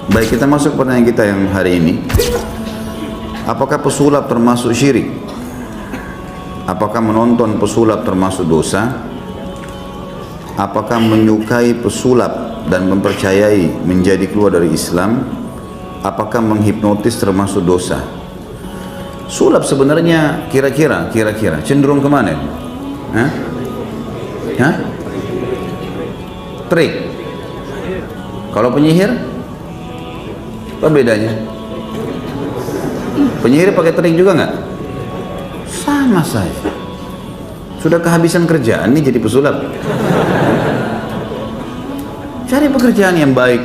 Baik, kita masuk pertanyaan kita yang hari ini. Apakah pesulap termasuk syirik? Apakah menonton pesulap termasuk dosa? Apakah menyukai pesulap dan mempercayai menjadi keluar dari Islam? Apakah menghipnotis termasuk dosa? Sulap sebenarnya kira-kira cenderung kemana? Hah? Hah? Trik. Kalau penyihir, apa bedanya? Penyihir pakai trik juga nggak? Sama saja. Sudah kehabisan kerjaan nih jadi pesulap. Cari pekerjaan yang baik.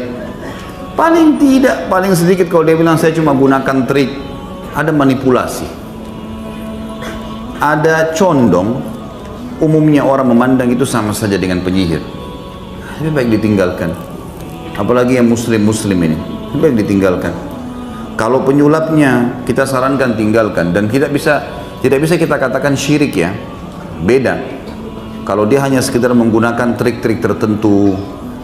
Paling tidak, paling sedikit kalau dia bilang saya cuma gunakan trik, ada manipulasi, ada condong. Umumnya orang memandang itu sama saja dengan penyihir. Lebih baik ditinggalkan. Apalagi yang muslim ini, lebih baik ditinggalkan. Kalau penyulapnya kita sarankan tinggalkan, dan tidak bisa kita katakan syirik ya. Beda. Kalau dia hanya sekedar menggunakan trik-trik tertentu,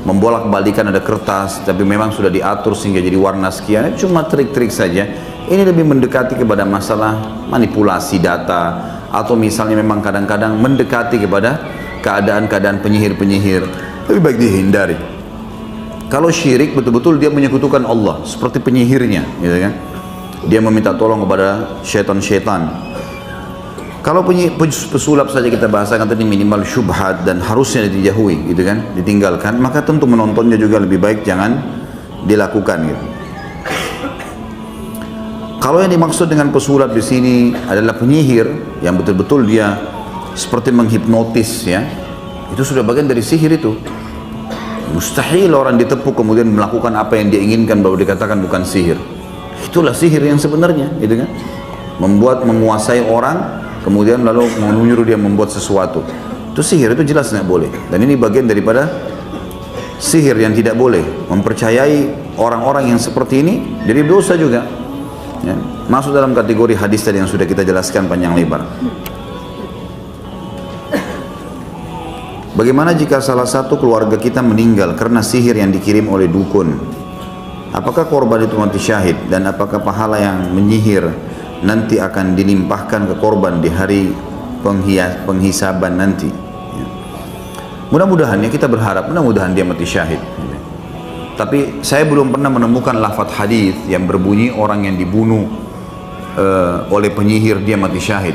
membolak-balikan ada kertas, tapi memang sudah diatur sehingga jadi warna sekian, cuma trik-trik saja. Ini lebih mendekati kepada masalah manipulasi data, atau misalnya memang kadang-kadang mendekati kepada keadaan-keadaan penyihir-penyihir. Lebih baik dihindari. Kalau syirik betul-betul dia menyekutukan Allah, seperti penyihirnya, gitu kan? Dia meminta tolong kepada syaitan-syaitan. Kalau pesulap saja kita bahasakan tadi minimal syubhat dan harusnya dijauhi, gitu kan, ditinggalkan, maka tentu menontonnya juga lebih baik jangan dilakukan, gitu. Kalau yang dimaksud dengan pesulap di sini adalah penyihir yang betul-betul dia seperti menghipnotis, ya, itu sudah bagian dari sihir itu. Mustahil orang ditepuk kemudian melakukan apa yang dia inginkan baru dikatakan bukan sihir. Itulah sihir yang sebenarnya, gitu kan, menguasai orang. Kemudian lalu menyuruh dia membuat sesuatu. Itu sihir, itu jelas tidak boleh. Dan ini bagian daripada sihir yang tidak boleh. Mempercayai orang-orang yang seperti ini jadi dosa juga, ya. Masuk dalam kategori hadis tadi yang sudah kita jelaskan panjang lebar. Bagaimana jika salah satu keluarga kita meninggal karena sihir yang dikirim oleh dukun? Apakah korban itu mati syahid? Dan apakah pahala yang menyihir nanti akan dilimpahkan ke korban di hari penghisaban nanti? Ya. Mudah-mudahan, ya, kita berharap mudah-mudahan dia mati syahid. Tapi saya belum pernah menemukan lafaz hadis yang berbunyi orang yang dibunuh oleh penyihir dia mati syahid.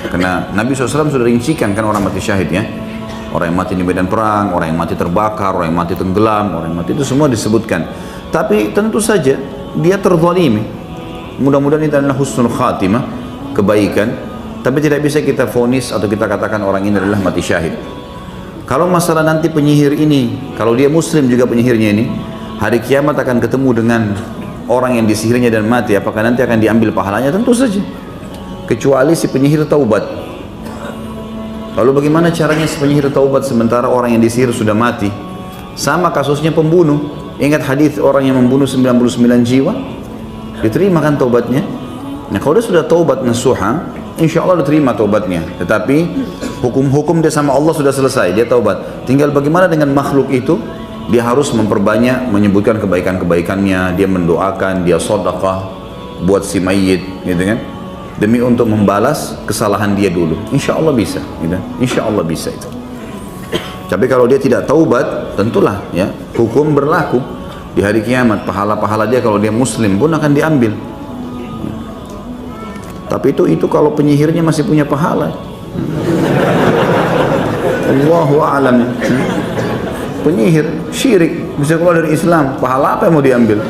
Karena Nabi SAW sudah rincikan kan orang mati syahid, ya. Orang yang mati di medan perang, orang yang mati terbakar, orang yang mati tenggelam, orang yang mati, itu semua disebutkan. Tapi tentu saja dia terzalimi. Mudah-mudahan itu adalah husnul khatimah, kebaikan. Tapi tidak bisa kita vonis atau kita katakan orang ini adalah mati syahid. Kalau masalah nanti penyihir ini, kalau dia muslim juga penyihirnya ini, hari kiamat akan ketemu dengan orang yang disihirnya dan mati, apakah nanti akan diambil pahalanya? Tentu saja. Kecuali si penyihir taubat. Lalu bagaimana caranya si penyihir taubat sementara orang yang disihir sudah mati? Sama kasusnya pembunuh. Ingat hadis orang yang membunuh 99 jiwa? Diterima kan taubatnya? Nah, kalau dia sudah taubat nasuha, insya Allah diterima taubatnya. Tetapi hukum-hukum dia sama Allah sudah selesai, dia taubat. Tinggal bagaimana dengan makhluk itu? Dia harus memperbanyak menyebutkan kebaikan-kebaikannya, dia mendoakan, dia sedekah buat si mayit, gitu kan? Demi untuk membalas kesalahan dia dulu. Insya Allah bisa, gitu. Insya Allah bisa itu. Tapi kalau dia tidak taubat, tentulah, ya, hukum berlaku di hari kiamat. Pahala-pahala dia kalau dia muslim pun akan diambil. Tapi itu kalau penyihirnya masih punya pahala. Allahu a'lam. Penyihir syirik bisa keluar dari Islam, pahala apa yang mau diambil?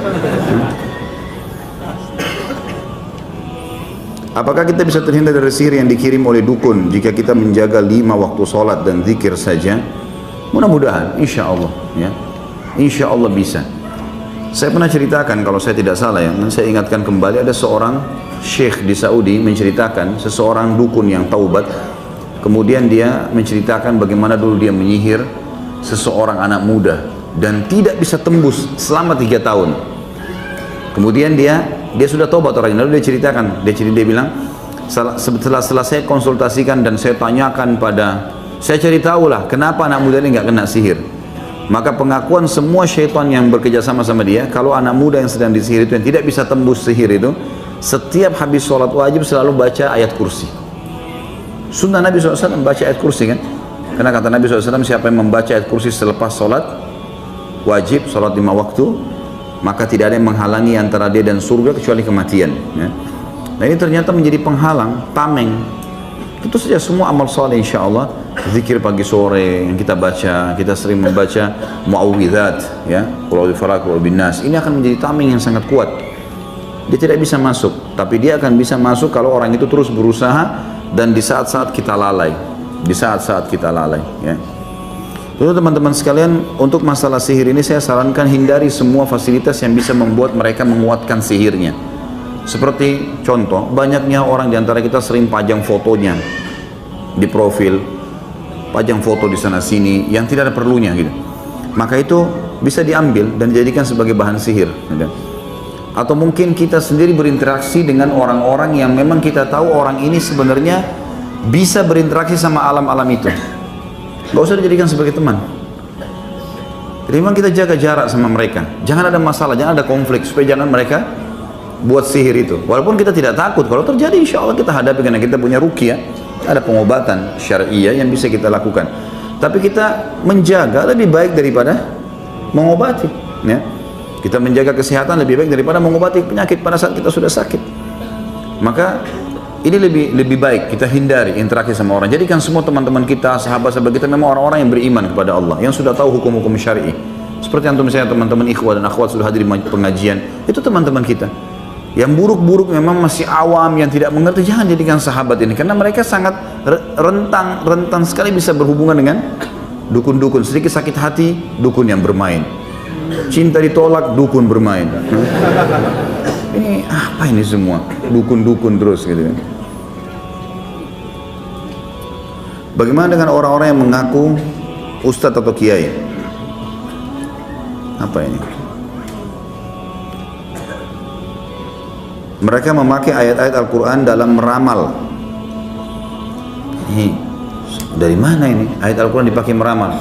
Apakah kita bisa terhindar dari sihir yang dikirim oleh dukun jika kita menjaga 5 waktu sholat dan zikir saja? Mudah-mudahan, insya Allah, ya, insya Allah bisa. Saya pernah ceritakan, kalau saya tidak salah, ya, saya ingatkan kembali, ada seorang syekh di Saudi menceritakan seseorang dukun yang taubat. Kemudian dia menceritakan bagaimana dulu dia menyihir seseorang anak muda dan tidak bisa tembus selama 3 tahun. Kemudian dia sudah taubat orang ini, lalu dia ceritakan, dia bilang, setelah saya konsultasikan dan saya tanyakan saya cari tahulah kenapa anak muda ini nggak kena sihir. Maka pengakuan semua syaitan yang bekerja sama sama dia, kalau anak muda yang sedang disihir itu yang tidak bisa tembus sihir itu, setiap habis sholat wajib selalu baca ayat kursi. Sunnah Nabi SAW baca ayat kursi kan? Karena kata Nabi SAW, siapa yang membaca ayat kursi selepas sholat wajib, sholat 5 waktu, maka tidak ada yang menghalangi antara dia dan surga kecuali kematian ya. Nah ini ternyata menjadi penghalang, tameng. Itu saja semua amal soleh insya Allah. Zikir pagi sore yang kita baca, kita sering membaca mu'awwidzat ya, qul a'udzu birabbil falaq, qul a'udzu birabbin nas. Ini akan menjadi tameng yang sangat kuat. Dia tidak bisa masuk, tapi dia akan bisa masuk kalau orang itu terus berusaha dan di saat-saat kita lalai. Di saat-saat kita lalai ya. Lalu teman-teman sekalian, untuk masalah sihir ini saya sarankan hindari semua fasilitas yang bisa membuat mereka menguatkan sihirnya. Seperti contoh, banyaknya orang diantara kita sering pajang fotonya di profil, pajang foto di sana sini yang tidak ada perlunya gitu. Maka itu bisa diambil dan dijadikan sebagai bahan sihir gitu. Atau mungkin kita sendiri berinteraksi dengan orang-orang yang memang kita tahu orang ini sebenarnya bisa berinteraksi sama alam-alam itu. Gak usah dijadikan sebagai teman. Jadi memang kita jaga jarak sama mereka. Jangan ada masalah, jangan ada konflik, supaya jangan mereka buat sihir itu. Walaupun kita tidak takut, kalau terjadi insya Allah kita hadapi karena kita punya ruqyah, ada pengobatan syariah yang bisa kita lakukan. Tapi kita menjaga lebih baik daripada mengobati. Ya. Kita menjaga kesehatan lebih baik daripada mengobati penyakit pada saat kita sudah sakit. Maka ini lebih baik kita hindari interaksi sama orang. Jadikan semua teman-teman kita, sahabat-sahabat kita memang orang-orang yang beriman kepada Allah, yang sudah tahu hukum-hukum syar'i. Seperti antum misalnya teman-teman ikhwah dan akhwat sudah hadir di pengajian, itu teman-teman kita. Yang buruk-buruk memang masih awam, yang tidak mengerti, jangan jadikan sahabat ini, karena mereka sangat rentan sekali bisa berhubungan dengan dukun-dukun. Sedikit sakit hati, dukun yang bermain. Cinta ditolak, dukun bermain. Ini apa ini semua? Dukun-dukun terus gitu kan. Bagaimana dengan orang-orang yang mengaku ustadz atau kiai? Apa ini? Mereka memakai ayat-ayat Al-Quran dalam meramal. Ini dari mana ini? Ayat Al-Quran dipakai meramal.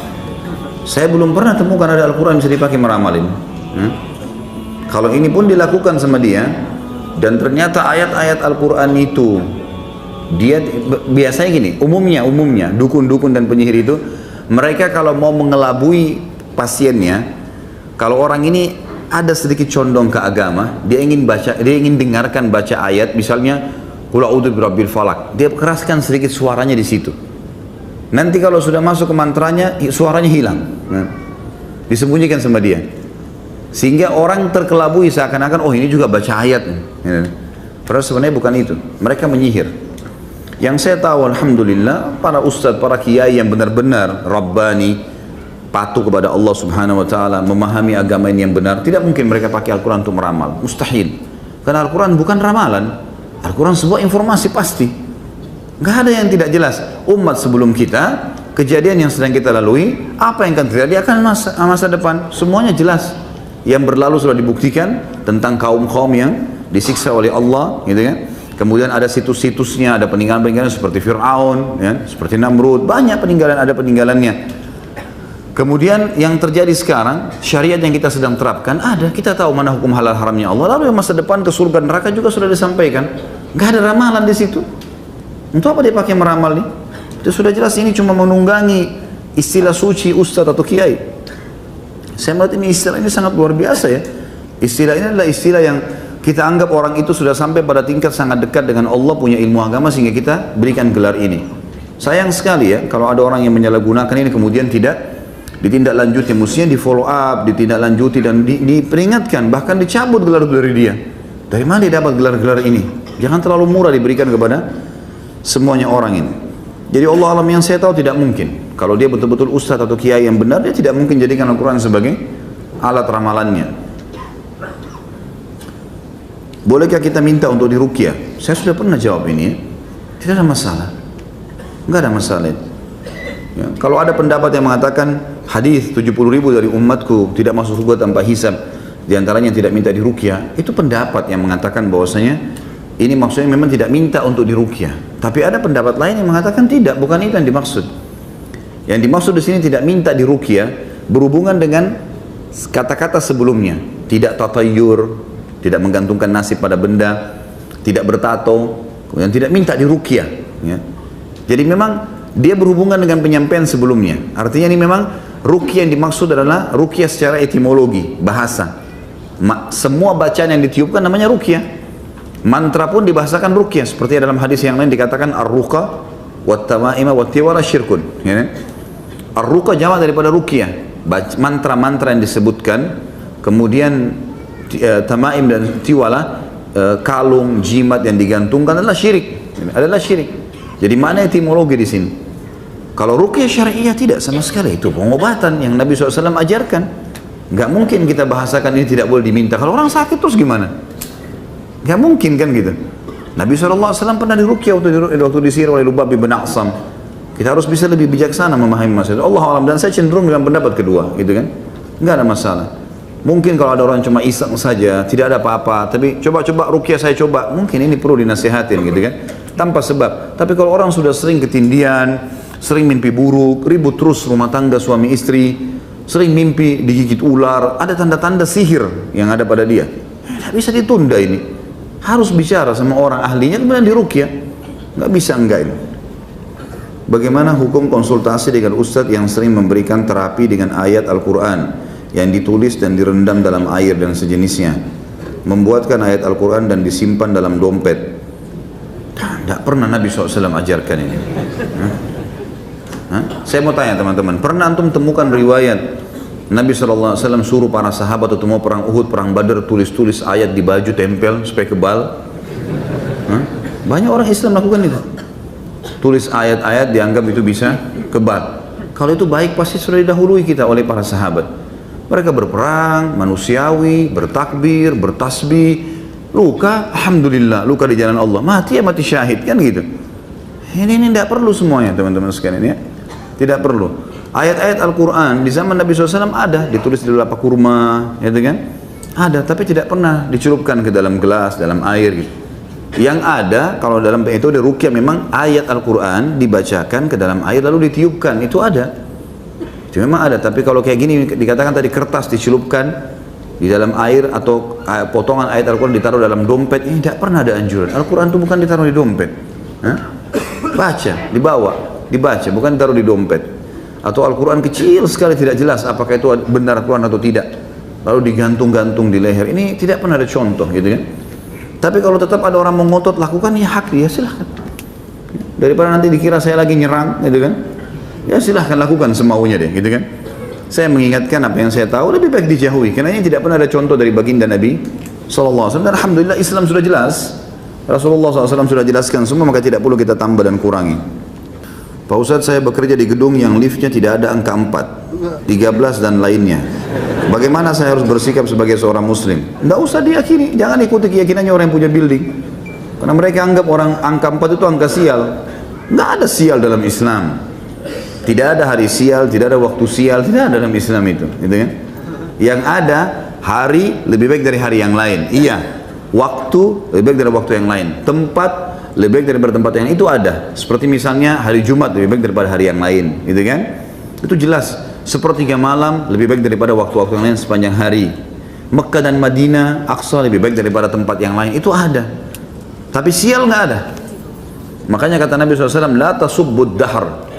Saya belum pernah temukan ada Al-Quran bisa dipakai meramalin. Kalau ini pun dilakukan sama dia, dan ternyata ayat-ayat Al-Quran itu, dia biasanya gini, umumnya dukun-dukun dan penyihir itu, mereka kalau mau mengelabui pasiennya, kalau orang ini ada sedikit condong ke agama, dia ingin dengarkan baca ayat, misalnya qul a'udzu birabbil falaq, dia keraskan sedikit suaranya di situ. Nanti kalau sudah masuk ke mantranya, suaranya hilang, disembunyikan sama dia, sehingga orang terkelabui seakan-akan oh ini juga baca ayat. Padahal sebenarnya bukan itu, mereka menyihir. Yang saya tahu alhamdulillah, para ustadz, para kiai yang benar-benar rabbani, patuh kepada Allah subhanahu wa ta'ala, memahami agama ini yang benar, tidak mungkin mereka pakai Al-Quran untuk meramal, mustahil. Karena Al-Quran bukan ramalan, Al-Quran sebuah informasi pasti, nggak ada yang tidak jelas. Umat sebelum kita, kejadian yang sedang kita lalui, apa yang akan terjadi akan masa depan, semuanya jelas. Yang berlalu sudah dibuktikan tentang kaum-kaum yang disiksa oleh Allah gitu kan. Kemudian ada situs-situsnya, ada peninggalan-peninggalan seperti Fir'aun ya, seperti Namrud, banyak peninggalan, ada peninggalannya. Kemudian yang terjadi sekarang, syariat yang kita sedang terapkan ada, kita tahu mana hukum halal haramnya Allah. Lalu yang masa depan ke surga neraka juga sudah disampaikan. Gak ada ramalan di situ. Untuk apa dia pakai meramal nih? Itu sudah jelas, ini cuma menunggangi istilah suci ustadz atau kiai. Saya melihat ini istilah ini sangat luar biasa ya. Istilah ini adalah istilah yang kita anggap orang itu sudah sampai pada tingkat sangat dekat dengan Allah, punya ilmu agama, sehingga kita berikan gelar ini. Sayang sekali ya kalau ada orang yang menyalahgunakan ini kemudian tidak ditindaklanjuti, mestinya di follow up, ditindaklanjuti dan diperingatkan, bahkan dicabut gelar dari dia. Dari mana dia dapat gelar-gelar ini? Jangan terlalu murah diberikan kepada semuanya orang ini. Jadi Allah alam, yang saya tahu tidak mungkin. Kalau dia betul-betul ustadz atau kiai yang benar, dia tidak mungkin jadikan Al-Quran sebagai alat ramalannya. Bolehkah kita minta untuk diruqyah? Saya sudah pernah jawab ini. Tidak ada masalah. Enggak ada masalah. Ya, kalau ada pendapat yang mengatakan hadis 70.000 dari umatku tidak masuk surga tanpa hisab, diantaranya tidak minta diruqyah, itu pendapat yang mengatakan bahwasanya ini maksudnya memang tidak minta untuk diruqyah. Tapi ada pendapat lain yang mengatakan tidak, bukan itu yang dimaksud. Yang dimaksud di sini tidak minta diruqyah, berhubungan dengan kata-kata sebelumnya, tidak tatayur, tidak menggantungkan nasib pada benda, tidak bertato, kemudian tidak minta diruqyah, ya. Jadi memang dia berhubungan dengan penyampaian sebelumnya. Artinya ini memang ruqyah yang dimaksud adalah ruqyah secara etimologi, bahasa. Semua bacaan yang ditiupkan namanya ruqyah. Mantra pun dibahasakan ruqyah, seperti dalam hadis yang lain dikatakan ar-ruqa wat-tama'ima wat-tiwala syirkun, ya. Ar-ruqa jamak daripada ruqyah, mantra-mantra yang disebutkan, kemudian tamaim dan tiwala, kalung, jimat yang digantungkan adalah syirik. Jadi mana etimologi di sini? Kalau ruqyah syariah tidak sama sekali, itu pengobatan yang Nabi SAW ajarkan. Nggak mungkin kita bahasakan ini tidak boleh diminta. Kalau orang sakit terus gimana? Nggak mungkin kan gitu. Nabi SAW pernah diruqyah waktu disihir oleh Lubab bin A'sam. Kita harus bisa lebih bijaksana memahami masalah. Allah alam, dan saya cenderung dengan pendapat kedua, gitu kan? Nggak ada masalah. Mungkin kalau ada orang cuma iseng saja, tidak ada apa-apa, tapi coba-coba ruqyah saya coba, mungkin ini perlu dinasihatin, gitu kan? Tanpa sebab. Tapi kalau orang sudah sering ketindian, sering mimpi buruk, ribut terus rumah tangga suami istri, sering mimpi digigit ular, ada tanda-tanda sihir yang ada pada dia. Tidak bisa ditunda ini. Harus bicara sama orang ahlinya, kemudian diruqyah. Nggak bisa enggak ini. Bagaimana hukum konsultasi dengan ustadz yang sering memberikan terapi dengan ayat Al-Quran yang ditulis dan direndam dalam air dan sejenisnya, membuatkan ayat Al-Quran dan disimpan dalam dompet? Tidak pernah Nabi SAW ajarkan ini. Saya mau tanya teman-teman, pernah antum temukan riwayat Nabi SAW suruh para sahabat atau mau perang Uhud, perang Badar, tulis-tulis ayat di baju, tempel supaya kebal? Banyak orang Islam melakukan itu. Tulis ayat-ayat dianggap itu bisa kebal. Kalau itu baik pasti sudah didahului kita oleh para sahabat. Mereka berperang, manusiawi, bertakbir, bertasbih, luka, alhamdulillah, luka di jalan Allah, mati ya mati syahid, kan gitu. Ini tidak perlu semuanya teman-teman sekalian ya. Tidak perlu. Ayat-ayat Al-Quran di zaman Nabi SAW ada, ditulis di lapak kurma, ya kan? Ada, tapi tidak pernah dicelupkan ke dalam gelas, dalam air gitu. Yang ada, kalau dalam metode ruqyah memang ayat Al-Quran dibacakan ke dalam air lalu ditiupkan, itu ada. Itu memang ada, tapi kalau kayak gini dikatakan tadi kertas dicelupkan di dalam air atau potongan ayat Al-Quran ditaruh dalam dompet, ini tidak pernah ada anjuran. Al-Quran itu bukan ditaruh di dompet. Baca, dibaca, bukan ditaruh di dompet. Atau Al-Quran kecil sekali tidak jelas apakah itu benar Al-Quran atau tidak, lalu digantung-gantung di leher, ini tidak pernah ada contoh gitu kan. Tapi kalau tetap ada orang mengotot lakukan, ya hak dia, silahkan. Daripada nanti dikira saya lagi nyerang gitu kan, ya silahkan lakukan semaunya deh gitu kan. Saya mengingatkan apa yang saya tahu, lebih baik dijauhi, karena ini tidak pernah ada contoh dari baginda Nabi SAW. Dan alhamdulillah Islam sudah jelas, Rasulullah SAW sudah jelaskan semua, maka tidak perlu kita tambah dan kurangi. Pak Ustadz, saya bekerja di gedung yang liftnya tidak ada angka 4, 13 dan lainnya. Bagaimana saya harus bersikap sebagai seorang muslim? Tidak usah diyakini, jangan ikuti keyakinannya orang yang punya building. Karena mereka anggap orang angka 4 itu angka sial. Tidak ada sial dalam Islam. Tidak ada hari sial, tidak ada waktu sial, tidak ada dalam Islam itu. Gitu kan? Yang ada hari lebih baik dari hari yang lain. Iya, waktu lebih baik dari waktu yang lain. Tempat lebih baik daripada tempat yang lain, itu ada. Seperti misalnya hari Jumat lebih baik daripada hari yang lain, gitu kan? Itu jelas. Sepertiga malam lebih baik daripada waktu-waktu yang lain sepanjang hari. Mekah dan Madinah, Aqsa lebih baik daripada tempat yang lain, itu ada. Tapi sial nggak ada. Makanya kata Nabi SAW, la tasubbud dahr.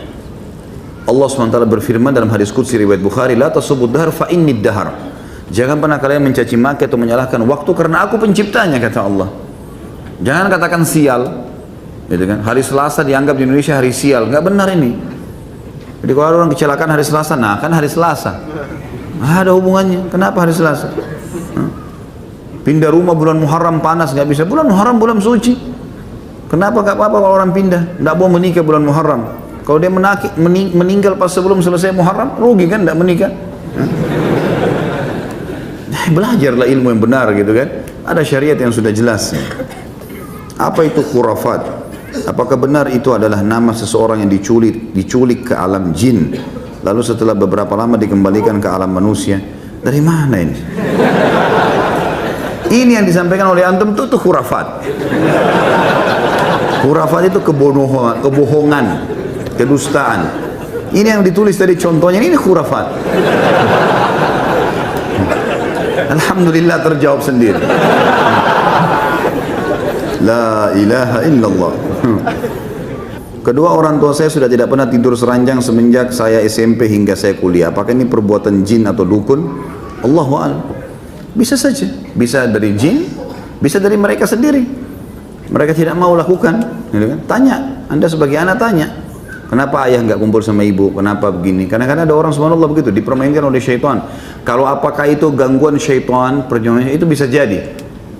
Allah SWT berfirman dalam hadis qudsi riwayat Bukhari, la tasubbud dahr fa inni dahr. Jangan pernah kalian mencaci maki atau menyalahkan waktu, karena aku penciptanya, kata Allah. Jangan katakan sial, gitu kan? Hari Selasa dianggap di Indonesia hari sial, nggak benar ini. Jadi kalau ada orang kecelakaan hari Selasa, nah kan hari Selasa, ada hubungannya. Kenapa hari Selasa? Pindah rumah bulan Muharram panas, nggak bisa. Bulan Muharram bulan suci. Kenapa nggak apa-apa kalau orang pindah? Nggak boleh menikah bulan Muharram. Kalau dia meninggal pas sebelum selesai Muharram, rugi kan? Nggak menikah. Belajarlah ilmu yang benar, gitu kan? Ada syariat yang sudah jelas. Apa itu khurafat? Apakah benar itu adalah nama seseorang yang diculik ke alam jin, lalu setelah beberapa lama dikembalikan ke alam manusia? Dari mana ini? Ini yang disampaikan oleh antum itu khurafat. Khurafat itu kebohongan, kedustaan. Ini yang ditulis tadi contohnya, ini khurafat. Alhamdulillah terjawab sendiri. La ilaha illallah. Kedua orang tua saya sudah tidak pernah tidur seranjang semenjak saya SMP hingga saya kuliah. Apakah ini perbuatan jin atau dukun? Allahu a'lam. Bisa saja, bisa dari jin, bisa dari mereka sendiri. Mereka tidak mau lakukan, gitu kan? Tanya, Anda sebagai anak tanya, kenapa ayah nggak kumpul sama ibu? Kenapa begini? Kadang-kadang ada orang subhanallah begitu, dipermainkan oleh syaitan. Kalau apakah itu gangguan syaitan, perjuangannya itu bisa jadi.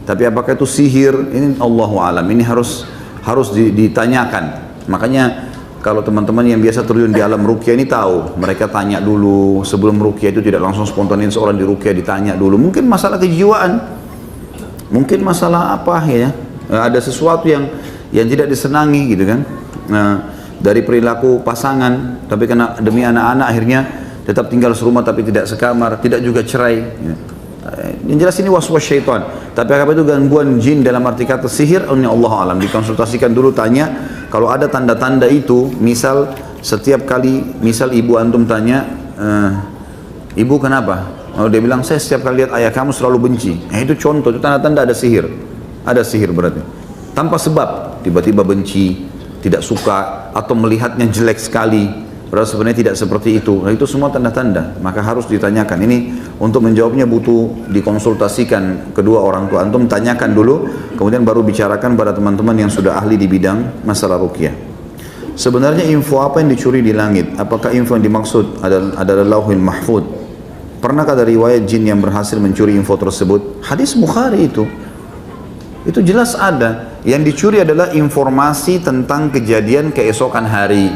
Tapi apakah itu sihir? Ini Allahu a'lam. Ini harus ditanyakan. Makanya kalau teman-teman yang biasa terjun di alam ruqyah ini tahu, mereka tanya dulu sebelum ruqyah, itu tidak langsung spontanin seorang di ruqyah, ditanya dulu. Mungkin masalah kejiwaan, mungkin masalah apa ya? Ada sesuatu yang tidak disenangi gitu kan? Nah, dari perilaku pasangan, tapi karena demi anak-anak akhirnya tetap tinggal serumah tapi tidak sekamar, tidak juga cerai. Ya. Yang jelas ini waswas syaitan. Tapi apa itu gangguan jin dalam arti kata sihir? Ini Allah alam. Dikonsultasikan dulu, tanya. Kalau ada tanda-tanda itu, misal setiap kali, misal ibu antum tanya, ibu kenapa? Kalau dia bilang, saya setiap kali lihat ayah kamu selalu benci. Itu contoh, itu tanda-tanda ada sihir. Ada sihir berarti. Tanpa sebab, tiba-tiba benci, tidak suka, atau melihatnya jelek sekali. Padahal sebenarnya tidak seperti itu. Nah, itu semua tanda-tanda. Maka harus ditanyakan. Ini untuk menjawabnya butuh dikonsultasikan kedua orang tua. Antum tanyakan dulu, kemudian baru bicarakan pada teman-teman yang sudah ahli di bidang masalah ruqyah. Sebenarnya info apa yang dicuri di langit? Apakah info yang dimaksud adalah Lauhul Mahfud? Pernahkah ada riwayat jin yang berhasil mencuri info tersebut? Hadis Bukhari itu jelas ada. Yang dicuri adalah informasi tentang kejadian keesokan hari.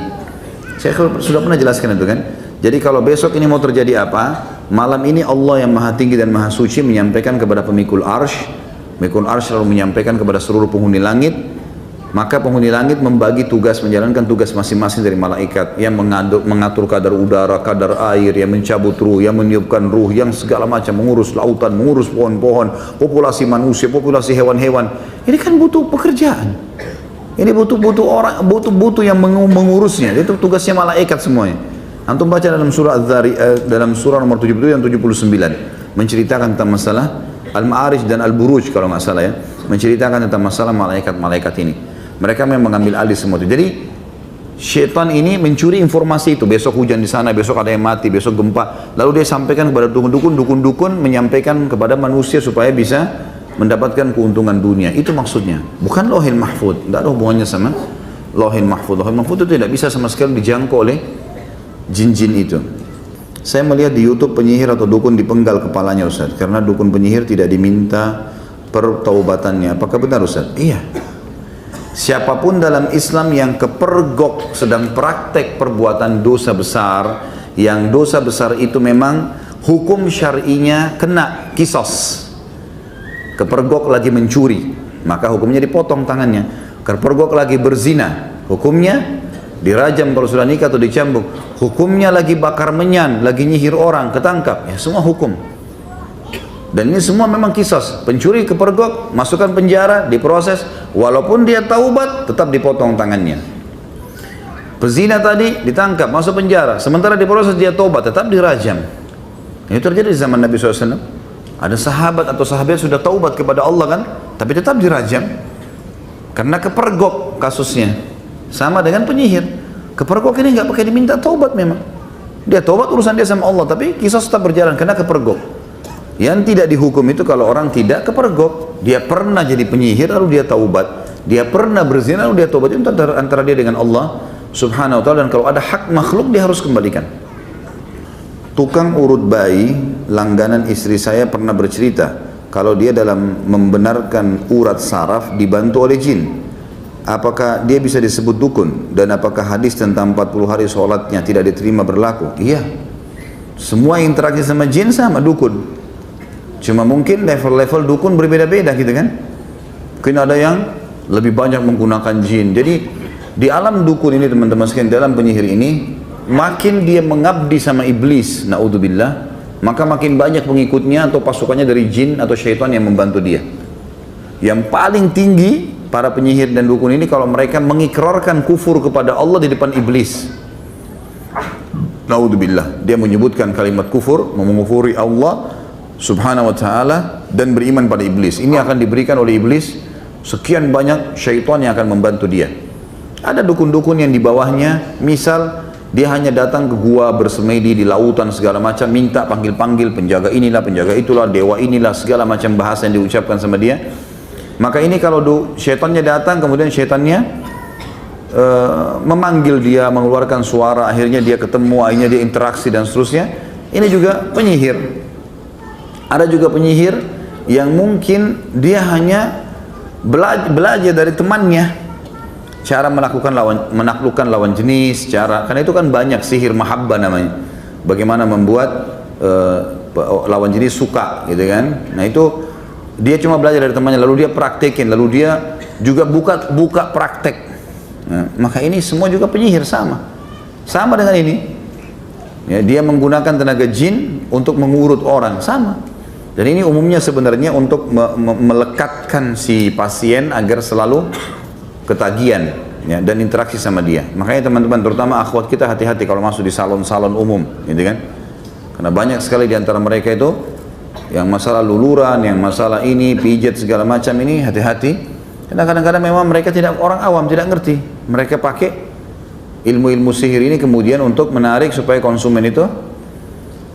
Saya sudah pernah jelaskan itu kan. Jadi kalau besok ini mau terjadi apa, malam ini Allah yang maha tinggi dan maha suci menyampaikan kepada pemikul arsy. Pemikul arsy lalu menyampaikan kepada seluruh penghuni langit. Maka penghuni langit membagi tugas, menjalankan tugas masing-masing dari malaikat. Yang mengatur kadar udara, kadar air, yang mencabut ruh, yang meniupkan ruh, yang segala macam, mengurus lautan, mengurus pohon-pohon, populasi manusia, populasi hewan-hewan. Ini kan butuh pekerjaan. Ini butuh orang, butuh yang mengurusnya. Itu tugasnya malaikat semuanya. Antum baca dalam surah dalam surah nomor 77 dan 79 menceritakan tentang masalah Al-Ma'arij dan Al-Buruj kalau nggak salah ya, menceritakan tentang masalah malaikat-malaikat ini. Mereka memang mengambil alih semua itu. Jadi syaitan ini mencuri informasi itu. Besok hujan di sana, besok ada yang mati, besok gempa. Lalu dia sampaikan kepada dukun-dukun menyampaikan kepada manusia supaya bisa mendapatkan keuntungan dunia. Itu maksudnya. Bukan Lauhul Mahfud. Tidak ada hubungannya sama Lauhul Mahfud. Lauhul Mahfud itu tidak bisa sama sekali dijangkau oleh jin-jin itu. Saya melihat di YouTube penyihir atau dukun dipenggal kepalanya Ustaz, karena dukun penyihir tidak diminta pertaubatannya. Apakah benar Ustaz? Iya. Siapapun dalam Islam yang kepergok sedang praktek perbuatan dosa besar, yang dosa besar itu memang hukum syar'inya kena kisos. Kepergok lagi mencuri, maka hukumnya dipotong tangannya. Kepergok lagi berzina, hukumnya dirajam kalau sudah nikah atau dicambuk. Hukumnya lagi bakar menyan, lagi nyihir orang, ketangkap. Ya semua hukum. Dan ini semua memang kisos. Pencuri kepergok, masukkan penjara, diproses. Walaupun dia taubat, tetap dipotong tangannya. Pezina tadi ditangkap, masuk penjara. Sementara diproses dia taubat, tetap dirajam. Ini terjadi di zaman Nabi SAW. Ada sahabat atau sahabat sudah taubat kepada Allah kan, tapi tetap dirajam karena kepergok kasusnya. Sama dengan penyihir, kepergok ini nggak pakai diminta taubat memang. Dia taubat urusan dia sama Allah, tapi kisah tetap berjalan karena kepergok. Yang tidak dihukum itu kalau orang tidak kepergok, dia pernah jadi penyihir lalu dia taubat, dia pernah berzina lalu dia taubat, itu antara dia dengan Allah Subhanahu wa taala. Dan kalau ada hak makhluk dia harus kembalikan. Tukang urut bayi langganan istri saya pernah bercerita kalau dia dalam membenarkan urat saraf dibantu oleh jin. Apakah dia bisa disebut dukun? Dan apakah hadis tentang 40 hari sholatnya tidak diterima berlaku? Iya. Semua interaksi sama jin sama dukun. Cuma mungkin level-level dukun berbeda-beda gitu kan. Mungkin ada yang lebih banyak menggunakan jin. Jadi di alam dukun ini teman-teman sekalian, dalam penyihir ini, makin dia mengabdi sama iblis, naudzubillah, maka makin banyak pengikutnya atau pasukannya dari jin atau syaitan yang membantu dia. Yang paling tinggi para penyihir dan dukun ini kalau mereka mengikrarkan kufur kepada Allah di depan iblis. Naudzubillah. Dia menyebutkan kalimat kufur, mengufuri Allah subhanahu wa ta'ala dan beriman pada iblis. Ini akan diberikan oleh iblis sekian banyak syaitan yang akan membantu dia. Ada dukun-dukun yang di bawahnya, misal dia hanya datang ke gua bersemedi di lautan segala macam, minta panggil-panggil penjaga inilah, penjaga itulah, dewa inilah, segala macam bahasa yang diucapkan sama dia. Maka ini kalau syaitannya datang, kemudian syaitannya memanggil dia, mengeluarkan suara, akhirnya dia ketemu, akhirnya dia interaksi dan seterusnya. Ini juga penyihir. Ada juga penyihir yang mungkin dia hanya belajar dari temannya cara menaklukkan lawan jenis, karena itu kan banyak sihir mahabbah namanya, bagaimana membuat lawan jenis suka gitu kan. Nah itu dia cuma belajar dari temannya, lalu dia praktekin, lalu dia juga buka praktek. Nah, maka ini semua juga penyihir, sama dengan ini ya, dia menggunakan tenaga jin untuk mengurut orang, sama. Dan ini umumnya sebenarnya untuk melekatkan si pasien agar selalu ketagihan ya, dan interaksi sama dia. Makanya teman-teman, terutama akhwat kita, hati-hati kalau masuk di salon-salon umum gitu kan, karena banyak sekali di antara mereka itu yang masalah luluran, yang masalah ini, pijat segala macam ini, hati-hati. Karena kadang-kadang memang mereka tidak, orang awam tidak ngerti, mereka pakai ilmu-ilmu sihir ini kemudian untuk menarik supaya konsumen itu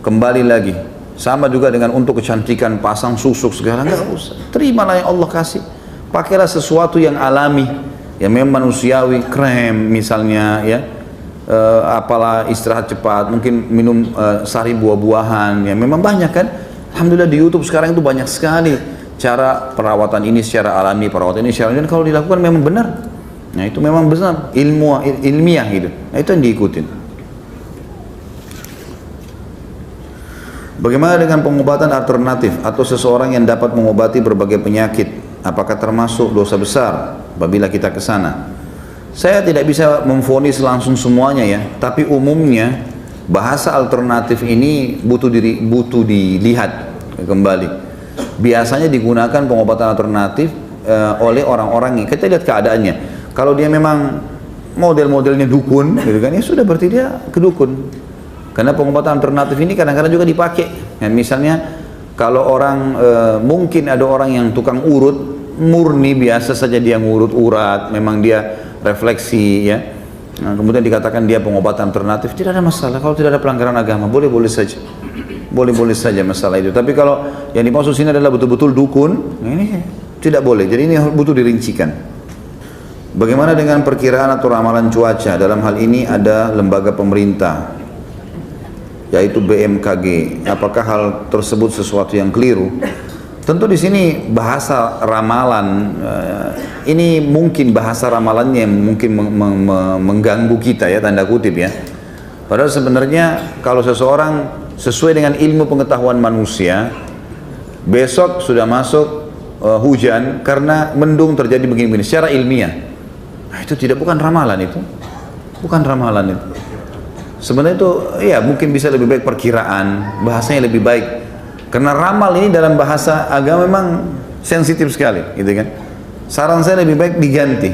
kembali lagi. Sama juga dengan untuk kecantikan, pasang susuk segala, nggak usah, terimalah yang Allah kasih, pakailah sesuatu yang alami, yang memang manusiawi, krem misalnya ya, apalah istirahat cepat, mungkin minum sari buah-buahan, yang memang banyak kan. Alhamdulillah di YouTube sekarang itu banyak sekali cara perawatan ini secara alami, perawatan ini secara, dan kalau dilakukan memang benar. Nah itu memang benar, ilmiah gitu. Nah itu yang diikutin. Bagaimana dengan pengobatan alternatif atau seseorang yang dapat mengobati berbagai penyakit? Apakah termasuk dosa besar apabila kita ke sana? Saya tidak bisa memvonis langsung semuanya ya, tapi umumnya bahasa alternatif ini butuh dilihat kembali. Biasanya digunakan pengobatan alternatif oleh orang-orang yang kita lihat keadaannya. Kalau dia memang model-modelnya dukun, gitu kan, ya sudah, berarti dia kedukun. Karena pengobatan alternatif ini kadang-kadang juga dipakai. Ya, misalnya kalau orang mungkin ada orang yang tukang urut, murni biasa saja dia ngurut urat, memang dia refleksi ya. Nah, kemudian dikatakan dia pengobatan alternatif, tidak ada masalah. Kalau tidak ada pelanggaran agama, boleh-boleh saja. Boleh-boleh saja masalah itu. Tapi kalau yang dimaksud sini adalah betul-betul dukun, nah ini tidak boleh. Jadi ini butuh dirincikan. Bagaimana dengan perkiraan atau ramalan cuaca? Dalam hal ini ada lembaga pemerintah, yaitu BMKG. Apakah hal tersebut sesuatu yang keliru? Tentu di sini bahasa ramalan ini mungkin bahasa ramalannya yang mungkin mengganggu kita ya, tanda kutip ya. Padahal sebenarnya kalau seseorang sesuai dengan ilmu pengetahuan manusia, besok sudah masuk hujan karena mendung terjadi begini-begini secara ilmiah. Nah, itu bukan ramalan itu. Bukan ramalan itu. Sebenarnya itu ya mungkin bisa lebih baik perkiraan, bahasanya lebih baik. Karena ramal ini dalam bahasa agama memang sensitif sekali, gitu kan. Saran saya lebih baik diganti.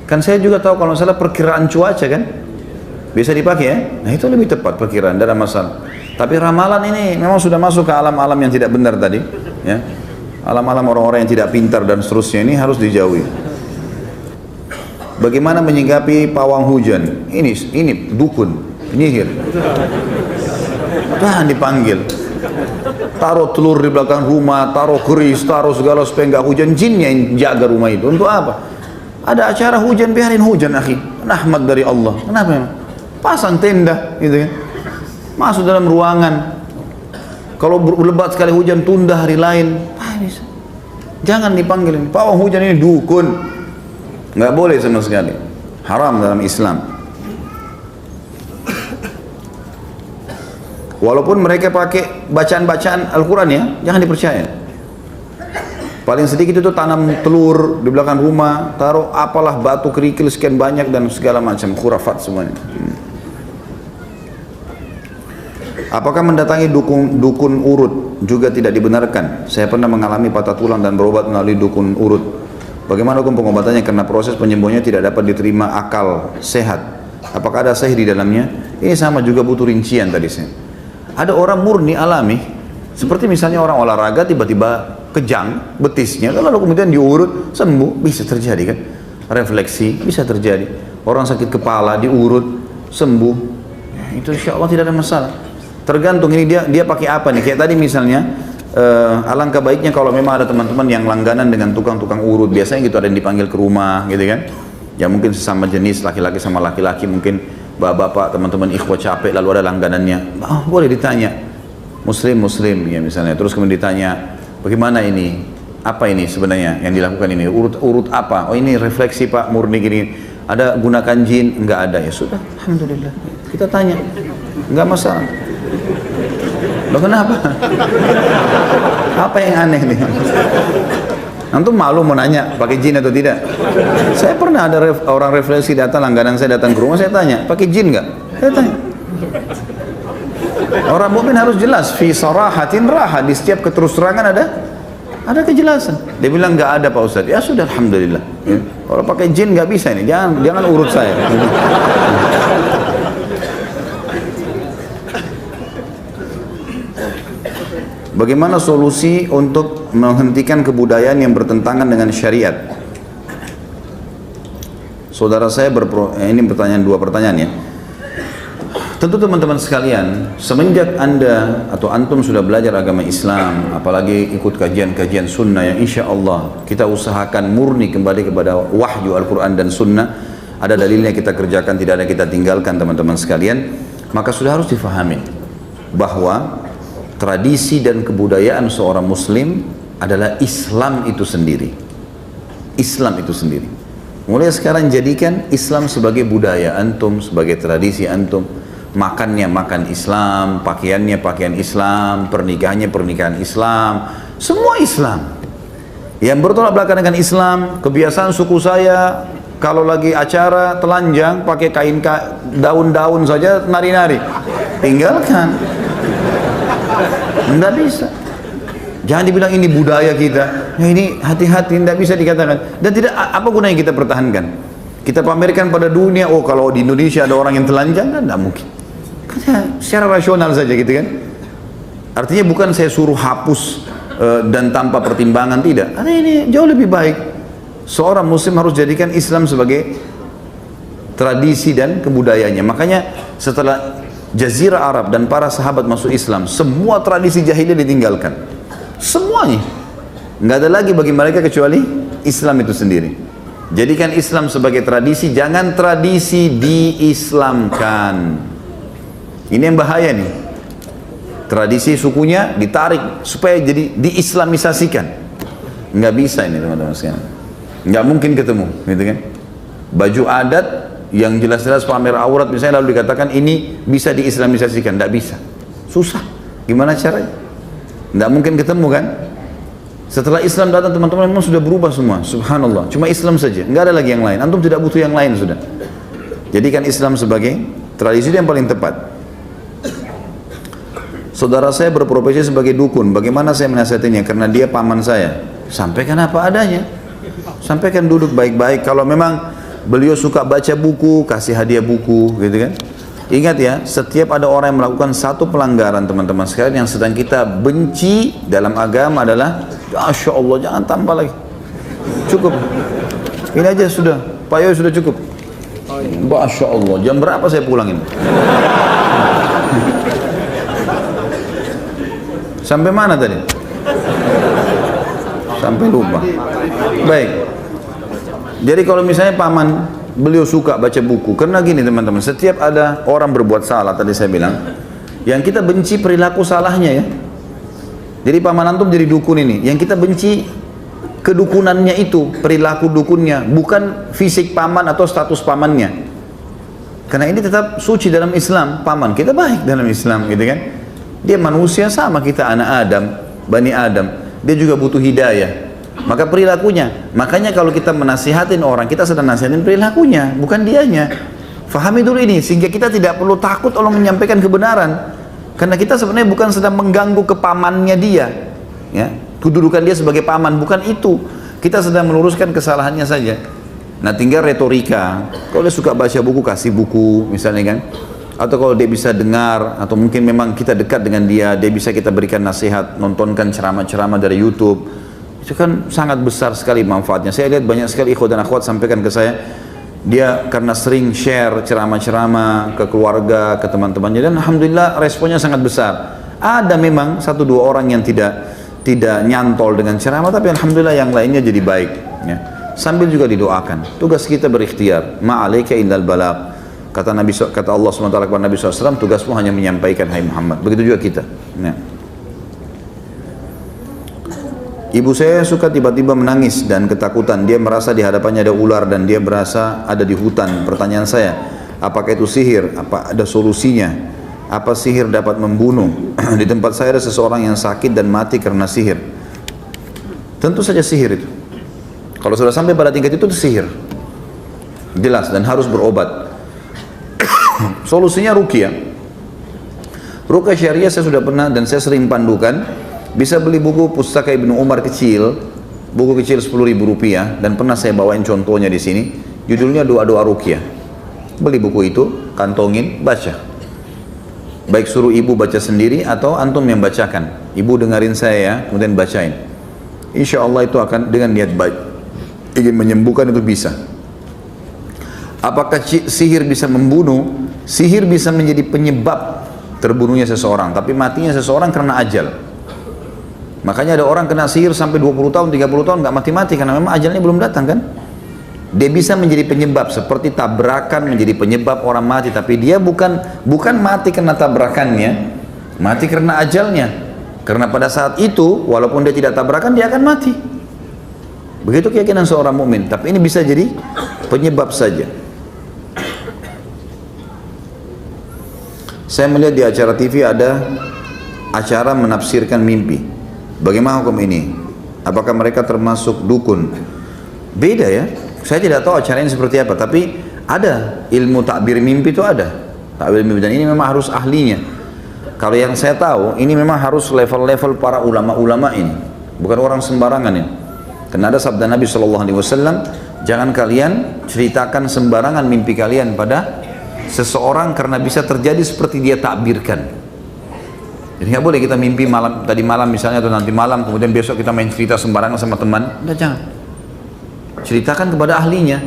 Kan saya juga tahu kalau salah perkiraan cuaca kan bisa dipakai ya. Nah itu lebih tepat perkiraan, tidak ada masalah. Tapi ramalan ini memang sudah masuk ke alam-alam yang tidak benar tadi, ya. Alam-alam orang-orang yang tidak pintar dan seterusnya ini harus dijauhi. Bagaimana menyikapi pawang hujan? Ini dukun, penyihir. Tahan dipanggil. Taruh telur di belakang rumah, taruh keris, taruh segala supaya nggak hujan. Jinnya yang jaga rumah itu. Untuk apa? Ada acara hujan, biarin hujan, akhi. Rahmat dari Allah. Kenapa memang? Pasang tenda, gitu kan? Masuk dalam ruangan. Kalau lebat sekali hujan, tunda hari lain. Bisa. Jangan dipanggil. Pawang hujan ini dukun. Nggak boleh sama sekali. Haram dalam Islam. Walaupun mereka pakai bacaan-bacaan Al-Quran ya, jangan dipercaya. Paling sedikit itu tanam telur di belakang rumah, taruh apalah batu kerikil sekian banyak dan segala macam khurafat semuanya. Apakah mendatangi dukun urut juga tidak dibenarkan? Saya pernah mengalami patah tulang dan berobat melalui dukun urut. Bagaimana hukum pengobatannya? Karena proses penyembuhannya tidak dapat diterima akal sehat. Apakah ada sihir di dalamnya? Ini sama juga butuh rincian tadi saya. Ada orang murni alami, seperti misalnya orang olahraga tiba-tiba kejang betisnya, lalu kemudian diurut sembuh, bisa terjadi kan? Refleksi bisa terjadi. Orang sakit kepala diurut sembuh, ya, itu insya Allah tidak ada masalah. Tergantung ini dia pakai apa nih? Kayak tadi misalnya, alangkah baiknya kalau memang ada teman-teman yang langganan dengan tukang-tukang urut, biasanya gitu ada yang dipanggil ke rumah, gitu kan? Ya mungkin sesama jenis laki-laki sama laki-laki, mungkin bapak-bapak, teman-teman ikhwah capek lalu ada langganannya, boleh ditanya, muslim ya misalnya, terus kemudian ditanya, bagaimana ini, apa ini sebenarnya yang dilakukan ini, urut apa, oh ini refleksi Pak, murni gini, ada gunakan jin, enggak ada, ya sudah, alhamdulillah, kita tanya, enggak masalah. Loh kenapa? Apa yang aneh nih? Antum malu mau nanya pakai jin atau tidak? Saya pernah ada orang refleksi datang, langganan saya datang ke rumah, saya tanya, pakai jin nggak? Saya tanya. Orang mukmin harus jelas, fi sarahatin raha, di setiap keterus-terangan ada kejelasan. Dia bilang nggak ada Pak Ustadz. Ya sudah, alhamdulillah. Ya. Kalau pakai jin nggak bisa ini, jangan urut saya. Bagaimana solusi untuk menghentikan kebudayaan yang bertentangan dengan syariat? Saudara saya ini dua pertanyaan ya. Tentu teman-teman sekalian, semenjak Anda atau Antum sudah belajar agama Islam, apalagi ikut kajian-kajian sunnah yang insya Allah kita usahakan murni kembali kepada wahyu Al-Quran dan sunnah, ada dalilnya kita kerjakan, tidak ada kita tinggalkan teman-teman sekalian, maka sudah harus difahami bahwa tradisi dan kebudayaan seorang muslim adalah Islam itu sendiri. Islam itu sendiri. Mulai sekarang jadikan Islam sebagai budaya antum, sebagai tradisi antum. Makannya makan Islam, pakaiannya pakaian Islam, pernikahannya pernikahan Islam, semua Islam. Yang bertolak belakang dengan Islam, kebiasaan suku saya kalau lagi acara telanjang pakai kain daun-daun saja nari-nari. Tinggalkan. Tidak bisa. Jangan dibilang ini budaya kita. Ya ini hati-hati, tidak bisa dikatakan. Dan tidak, apa gunanya kita pertahankan? Kita pamerkan pada dunia, oh kalau di Indonesia ada orang yang telanjang, kan tidak mungkin. Karena secara rasional saja gitu kan. Artinya bukan saya suruh hapus dan tanpa pertimbangan, tidak. Karena ini jauh lebih baik. Seorang muslim harus jadikan Islam sebagai tradisi dan kebudayaannya. Makanya setelah Jazirah Arab dan para sahabat masuk Islam, semua tradisi jahiliyah ditinggalkan. Semuanya. Nggak ada lagi bagi mereka kecuali Islam itu sendiri. Jadikan Islam sebagai tradisi, jangan tradisi diislamkan. Ini yang bahaya nih. Tradisi sukunya ditarik supaya jadi diislamisasikan. Nggak bisa ini teman-teman sekalian. Nggak mungkin ketemu, gitu kan? Baju adat yang jelas-jelas pamer aurat misalnya lalu dikatakan ini bisa diislamisasikan, tidak bisa, susah. Gimana caranya? Tidak mungkin ketemu kan? Setelah Islam datang teman-teman memang sudah berubah semua, subhanallah. Cuma Islam saja, nggak ada lagi yang lain. Antum tidak butuh yang lain sudah. Jadikan Islam sebagai tradisi yang paling tepat. Saudara saya berprofesi sebagai dukun, bagaimana saya menasihatinya? Karena dia paman saya. Sampaikan apa adanya. Sampaikan duduk baik-baik. Kalau memang beliau suka baca buku, kasih hadiah buku, gitu kan. Ingat ya, setiap ada orang yang melakukan satu pelanggaran teman-teman sekalian yang sedang kita benci dalam agama adalah, Masya Allah, jangan tambah lagi. Cukup. Ini aja sudah, Pak Yoy sudah cukup. Masya Allah, jam berapa saya pulang ini? Sampai mana tadi? Sampai lupa. Baik. Jadi kalau misalnya paman beliau suka baca buku, karena gini teman-teman, setiap ada orang berbuat salah tadi saya bilang, yang kita benci perilaku salahnya ya. Jadi paman antum jadi dukun ini, yang kita benci kedukunannya itu, perilaku dukunnya, bukan fisik paman atau status pamannya. Karena ini tetap suci dalam Islam, paman kita baik dalam Islam, gitu kan? Dia manusia sama kita, anak Adam, Bani Adam, dia juga butuh hidayah. Maka perilakunya, makanya kalau kita menasihatin orang, kita sedang nasihatin perilakunya, bukan dianya. Fahami dulu ini, sehingga kita tidak perlu takut orang menyampaikan kebenaran. Karena kita sebenarnya bukan sedang mengganggu kepamannya dia, ya, kedudukan dia sebagai paman, bukan itu. Kita sedang meluruskan kesalahannya saja. Nah tinggal retorika, kalau dia suka baca buku, kasih buku, misalnya kan. atau kalau dia bisa dengar, atau mungkin memang kita dekat dengan dia, dia bisa kita berikan nasihat, nontonkan ceramah-ceramah dari YouTube, itu kan sangat besar sekali manfaatnya. Saya lihat banyak sekali ikhwan dan akhwat sampaikan ke saya, dia karena sering share ceramah-ceramah ke keluarga, ke teman-temannya, dan alhamdulillah responnya sangat besar. Ada memang satu dua orang yang tidak nyantol dengan ceramah, tapi alhamdulillah yang lainnya jadi baik, ya. Sambil juga didoakan. Tugas kita berikhtiar, ma'alaika illal balagh. Kata Allah SWT kepada Nabi SAW, tugasmu hanya menyampaikan, hai Muhammad. Begitu juga kita, ya. Ibu saya suka tiba-tiba menangis dan ketakutan. Dia merasa di hadapannya ada ular dan dia merasa ada di hutan. Pertanyaan saya, apakah itu sihir? Apa ada solusinya? Apa sihir dapat membunuh? Di tempat saya ada seseorang yang sakit dan mati karena sihir. Tentu saja sihir itu. Kalau sudah sampai pada tingkat itu sihir. Jelas dan harus berobat. Solusinya ruqyah. Ruqyah syariah saya sudah pernah dan saya sering pandukan. Bisa beli buku Pustaka Ibnu Umar kecil, buku kecil Rp10.000, dan pernah saya bawain contohnya di sini. Judulnya Doa-doa Ruqyah. Beli buku itu, kantongin, baca. Baik suruh ibu baca sendiri atau antum yang bacakan. Ibu dengerin saya ya, kemudian bacain. Insya Allah itu akan dengan niat baik. Ingin menyembuhkan itu bisa. Apakah sihir bisa membunuh? Sihir bisa menjadi penyebab terbunuhnya seseorang, tapi matinya seseorang karena ajal. Makanya ada orang kena sihir sampai 20 tahun, 30 tahun nggak mati-mati karena memang ajalnya belum datang kan. Dia bisa menjadi penyebab, seperti tabrakan menjadi penyebab orang mati, tapi dia bukan mati karena tabrakannya, mati karena ajalnya. Karena pada saat itu walaupun dia tidak tabrakan dia akan mati. Begitu keyakinan seorang mukmin, tapi ini bisa jadi penyebab saja. Saya melihat di acara TV ada acara menafsirkan mimpi. Bagaimana hukum ini? Apakah mereka termasuk dukun? Beda ya. Saya tidak tahu acara ini seperti apa, tapi ada ilmu takbir mimpi itu ada. Takbir mimpi, dan ini memang harus ahlinya. Kalau yang saya tahu, ini memang harus level-level para ulama-ulama ini. Bukan orang sembarangan ini. Karena ada sabda Nabi SAW, jangan kalian ceritakan sembarangan mimpi kalian pada seseorang karena bisa terjadi seperti dia takbirkan. Jadi nggak boleh kita mimpi tadi malam misalnya atau nanti malam kemudian besok kita main cerita sembarangan sama teman. Nggak, jangan. Ceritakan kepada ahlinya,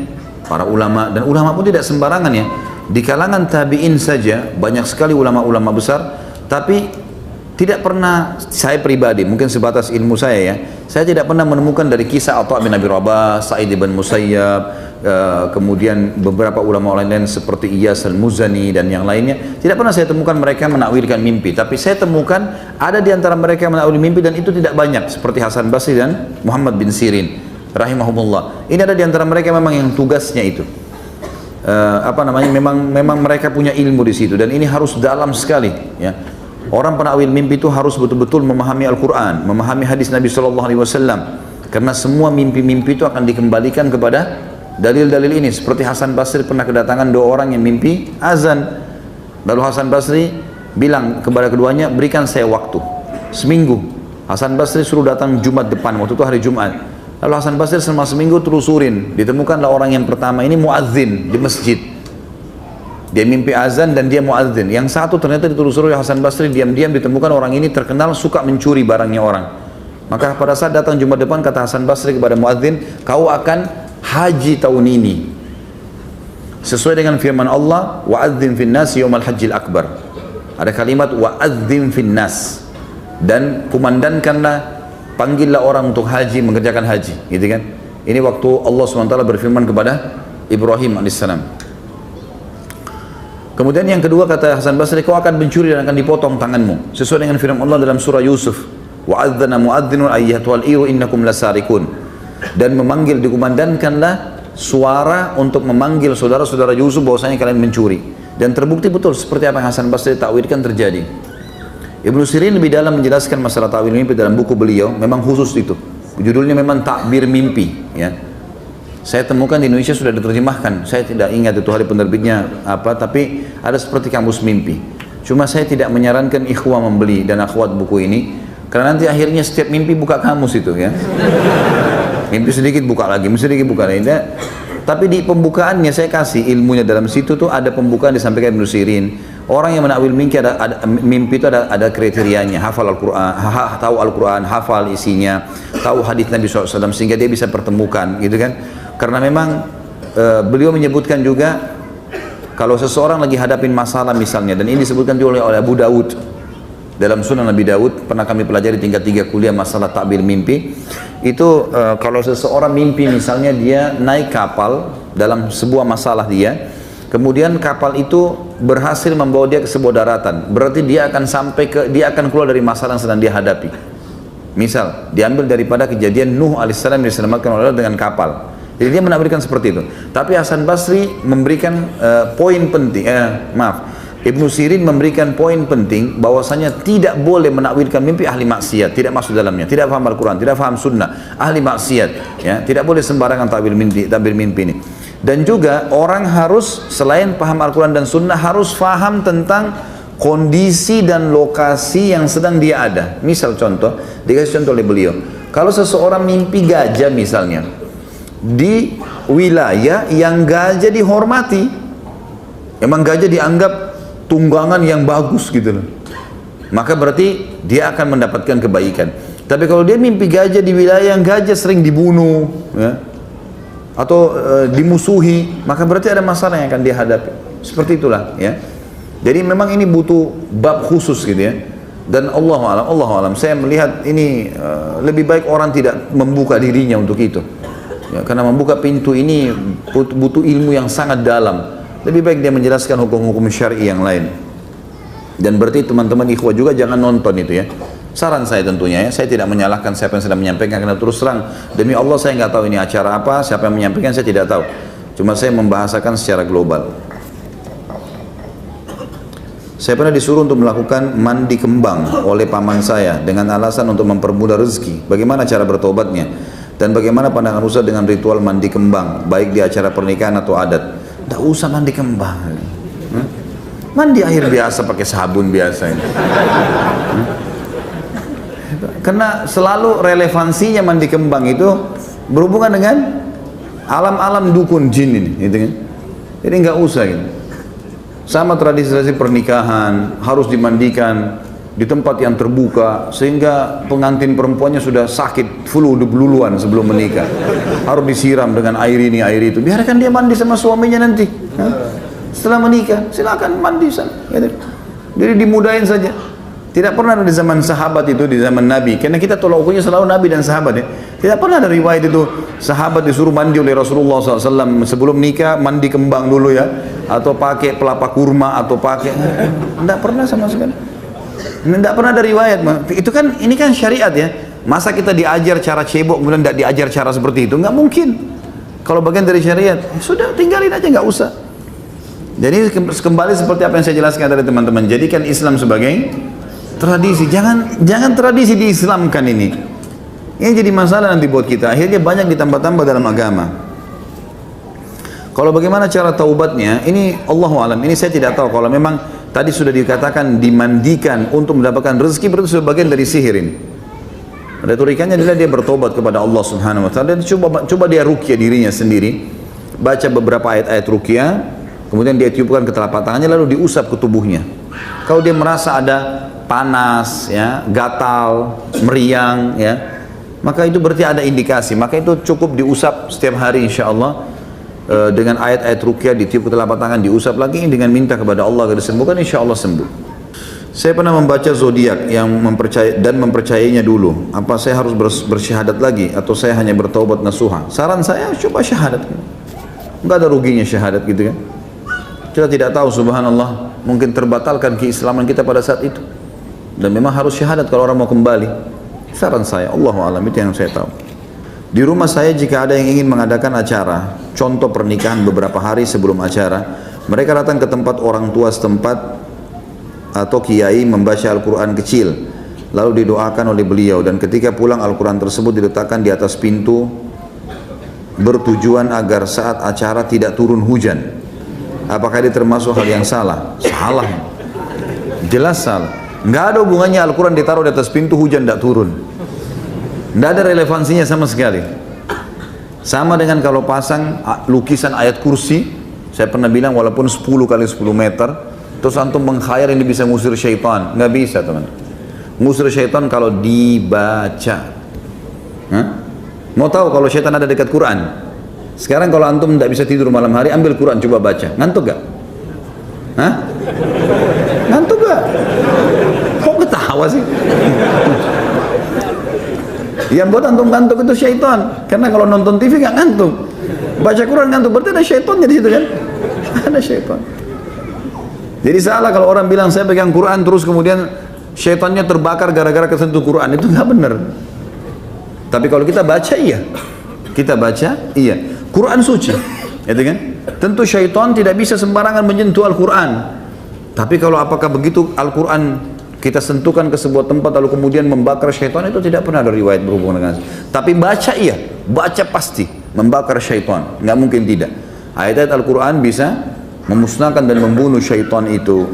para ulama, dan ulama pun tidak sembarangan ya. Di kalangan tabi'in saja banyak sekali ulama-ulama besar, tapi tidak pernah saya pribadi, mungkin sebatas ilmu saya ya, saya tidak pernah menemukan dari kisah Atha bin Abi Rabah, Sa'id bin Musayyab, kemudian beberapa ulama lain seperti Iyas al-Muzani dan yang lainnya, tidak pernah saya temukan mereka menakwilkan mimpi. Tapi saya temukan ada di antara mereka yang menakwil mimpi, dan itu tidak banyak, seperti Hasan Basri dan Muhammad bin Sirin rahimahumullah. Ini ada di antara mereka memang yang tugasnya itu memang mereka punya ilmu di situ, dan ini harus dalam sekali ya. Orang penakwil mimpi itu harus betul-betul memahami Al-Quran, memahami hadis Nabi SAW, karena semua mimpi-mimpi itu akan dikembalikan kepada dalil-dalil ini. Seperti Hasan Basri pernah kedatangan dua orang yang mimpi azan, lalu Hasan Basri bilang kepada keduanya, berikan saya waktu seminggu. Hasan Basri suruh datang Jumat depan, waktu itu hari Jumat. Lalu Hasan Basri selama seminggu telusurin, ditemukanlah orang yang pertama ini muadzin di masjid. Dia mimpi azan dan dia muadzin. Yang satu ternyata ditelusuri oleh Hasan Basri, diam-diam ditemukan orang ini terkenal suka mencuri barangnya orang. Maka pada saat datang Jumat depan, kata Hasan Basri kepada muadzin, kau akan haji tahun ini sesuai dengan firman Allah, wa'adzim finnas yaumal hajjil akbar. Ada kalimat wa'adzim finnas, dan kumandangkanlah, panggillah orang untuk haji, mengerjakan haji, gitu kan. Ini waktu Allah SWT berfirman kepada Ibrahim alaihissalam. Kemudian yang kedua kata Hasan Basri, kau akan mencuri dan akan dipotong tanganmu, sesuai dengan firman Allah dalam surah Yusuf, wa'adzana mu'adzinun ayyatuhal iru innakum lasarikun. Dan memanggil, dikumandangkanlah suara untuk memanggil saudara-saudara Yusuf bahwasanya kalian mencuri. Dan terbukti betul seperti apa yang Hasan Basri takwilkan terjadi. Ibnu Sirin lebih dalam menjelaskan masalah takwil mimpi dalam buku beliau, memang khusus itu. Judulnya memang Takbir Mimpi ya. Saya temukan di Indonesia sudah diterjemahkan. Saya tidak ingat itu hari penerbitnya apa, tapi ada seperti kamus mimpi. Cuma saya tidak menyarankan ikhwah membeli dan akhwat buku ini, karena nanti akhirnya setiap mimpi buka kamus itu ya. Mimpi sedikit buka lagi, mimpi sedikit buka lagi. Tapi di pembukaannya saya kasih ilmunya dalam situ tuh ada pembukaan disampaikan Ibnu Sirin. Orang yang menakwil mimpi itu ada kriterianya, hafal Al-Quran, tahu Al-Quran, hafal isinya, tahu hadis Nabi SAW sehingga dia bisa pertemukan, gitu kan? Karena memang beliau menyebutkan juga kalau seseorang lagi hadapin masalah misalnya, dan ini disebutkan juga oleh Abu Dawud dalam Sunan Nabi Dawud, pernah kami pelajari tingkat 3 kuliah masalah takbir mimpi. Itu kalau seseorang mimpi misalnya dia naik kapal dalam sebuah masalah dia, kemudian kapal itu berhasil membawa dia ke sebuah daratan, berarti dia akan keluar dari masalah yang sedang dia hadapi. Misal diambil daripada kejadian Nuh alaihissalam diselamatkan oleh Allah dengan kapal. Jadi dia menakwilkan seperti itu. Tapi Hasan Basri memberikan poin penting, Ibnu Sirin memberikan poin penting bahwasanya tidak boleh menakwilkan mimpi ahli maksiat, tidak masuk dalamnya, tidak paham Al-Quran, tidak paham sunnah, ahli maksiat, ya, tidak boleh sembarangan takwil mimpi ini. Dan juga orang harus selain paham Al-Quran dan sunnah harus paham tentang kondisi dan lokasi yang sedang dia ada. Misal contoh, dikasih contoh oleh beliau, kalau seseorang mimpi gajah misalnya di wilayah yang gajah dihormati, emang gajah dianggap tunggangan yang bagus gitu loh, maka berarti dia akan mendapatkan kebaikan. Tapi kalau dia mimpi gajah di wilayah yang gajah sering dibunuh, ya, atau dimusuhi, maka berarti ada masalah yang akan dia hadapi. Seperti itulah, ya. Jadi memang ini butuh bab khusus gitu ya. Dan Allah alam, saya melihat ini lebih baik orang tidak membuka dirinya untuk itu, ya, karena membuka pintu ini butuh ilmu yang sangat dalam. Lebih baik dia menjelaskan hukum-hukum syar'i yang lain. Dan berarti teman-teman ikhwah juga jangan nonton itu ya. Saran saya tentunya ya, saya tidak menyalahkan siapa yang sedang menyampaikan, karena terus terang demi Allah saya nggak tahu ini acara apa, siapa yang menyampaikan saya tidak tahu. Cuma saya membahasakan secara global. Saya pernah disuruh untuk melakukan mandi kembang oleh paman saya dengan alasan untuk mempermudah rezeki. Bagaimana cara bertobatnya? Dan bagaimana pandangan Ustaz dengan ritual mandi kembang, baik di acara pernikahan atau adat? Tidak usah mandi kembang, mandi air biasa pakai sabun biasa ini. Karena selalu relevansinya mandi kembang itu berhubungan dengan alam-alam dukun jin ini, gitu kan? Jadi nggak usah gitu. Sama tradisi-tradisi pernikahan harus dimandikan di tempat yang terbuka sehingga pengantin perempuannya sudah sakit flu duluan sebelum menikah, harus disiram dengan air ini air itu. Biarkan dia mandi sama suaminya nanti, setelah menikah silakan mandi sana, jadi dimudahin saja. Tidak pernah ada di zaman sahabat itu, di zaman Nabi, karena kita tolak ukurnya selalu Nabi dan sahabat ya. Tidak pernah ada riwayat itu sahabat disuruh mandi oleh Rasulullah SAW sebelum nikah, mandi kembang dulu ya, atau pakai pelapa kurma, atau pakai, tidak pernah sama sekali. Tidak pernah ada riwayat. Itu kan, ini kan syariat ya. Masa kita diajar cara cebok kemudian tidak diajar cara seperti itu? Nggak mungkin. Kalau bagian dari syariat, sudah tinggalin aja, nggak usah. Jadi kembali seperti apa yang saya jelaskan tadi teman-teman. Jadikan Islam sebagai tradisi. Jangan tradisi diislamkan ini. Ini jadi masalah nanti buat kita. Akhirnya banyak ditambah-tambah dalam agama. Kalau bagaimana cara taubatnya? Ini Allahu alam. Ini saya tidak tahu. Kalau memang tadi sudah dikatakan dimandikan untuk mendapatkan rezeki, berarti sudah bagian dari sihir ini. Retorikanya adalah dia bertobat kepada Allah Subhanahu wa taala dan coba dia ruqyah dirinya sendiri. Baca beberapa ayat-ayat ruqyah, kemudian dia tiupkan ke telapak tangannya lalu diusap ke tubuhnya. Kalau dia merasa ada panas ya, gatal, meriang ya, maka itu berarti ada indikasi. Maka itu cukup diusap setiap hari insyaallah. Dengan ayat-ayat ruqyah ditiup ke telapak tangan, diusap lagi dengan minta kepada Allah agar disembuhkan, insya Allah sembuh. Saya pernah membaca zodiak yang mempercayainya dulu. Apa saya harus bersyahadat lagi atau saya hanya bertaubat nasuha? Saran saya coba syahadat. Enggak ada ruginya syahadat gitu kan. Kita tidak tahu, subhanallah, mungkin terbatalkan keislaman kita pada saat itu. Dan memang harus syahadat kalau orang mau kembali. Saran saya, Allahu a'lam, itu yang saya tahu. Di rumah saya jika ada yang ingin mengadakan acara, contoh pernikahan beberapa hari sebelum acara, mereka datang ke tempat orang tua setempat atau kiai membaca Al-Quran kecil, lalu didoakan oleh beliau, dan ketika pulang Al-Quran tersebut diletakkan di atas pintu bertujuan agar saat acara tidak turun hujan. Apakah ini termasuk hal yang salah? Salah, jelas salah. Nggak ada hubungannya Al-Quran ditaruh di atas pintu hujan tidak turun. Tidak ada relevansinya sama sekali. Sama dengan kalau pasang lukisan ayat kursi, saya pernah bilang walaupun 10 kali 10 meter, terus antum mengkhayal ini bisa ngusir syaitan. Nggak bisa teman. Ngusir syaitan kalau dibaca. Hah? Mau tahu kalau syaitan ada dekat Quran? Sekarang kalau antum tidak bisa tidur malam hari, ambil Quran coba baca. Ngantuk gak? Hah? Ngantuk gak? Kok ketawa sih? Yang buat antum ngantuk itu syaitan. Karena kalau nonton TV gak ngantuk. Baca Quran ngantuk, berarti ada syaitannya di situ kan? Ada syaitan. Jadi salah kalau orang bilang saya pegang Quran terus kemudian syaitannya terbakar gara-gara kesentuh Quran. Itu nggak benar. Tapi kalau kita baca iya. Kita baca iya. Quran suci. Gitu kan? Tentu syaitan tidak bisa sembarangan menyentuh Al-Quran. Tapi kalau apakah begitu Al-Quran kita sentuhkan ke sebuah tempat lalu kemudian membakar syaitan, itu tidak pernah ada riwayat berhubungan dengan. Tapi baca iya. Baca pasti membakar syaitan. Nggak mungkin tidak. Ayat-ayat Al-Quran bisa memusnahkan dan membunuh syaitan itu.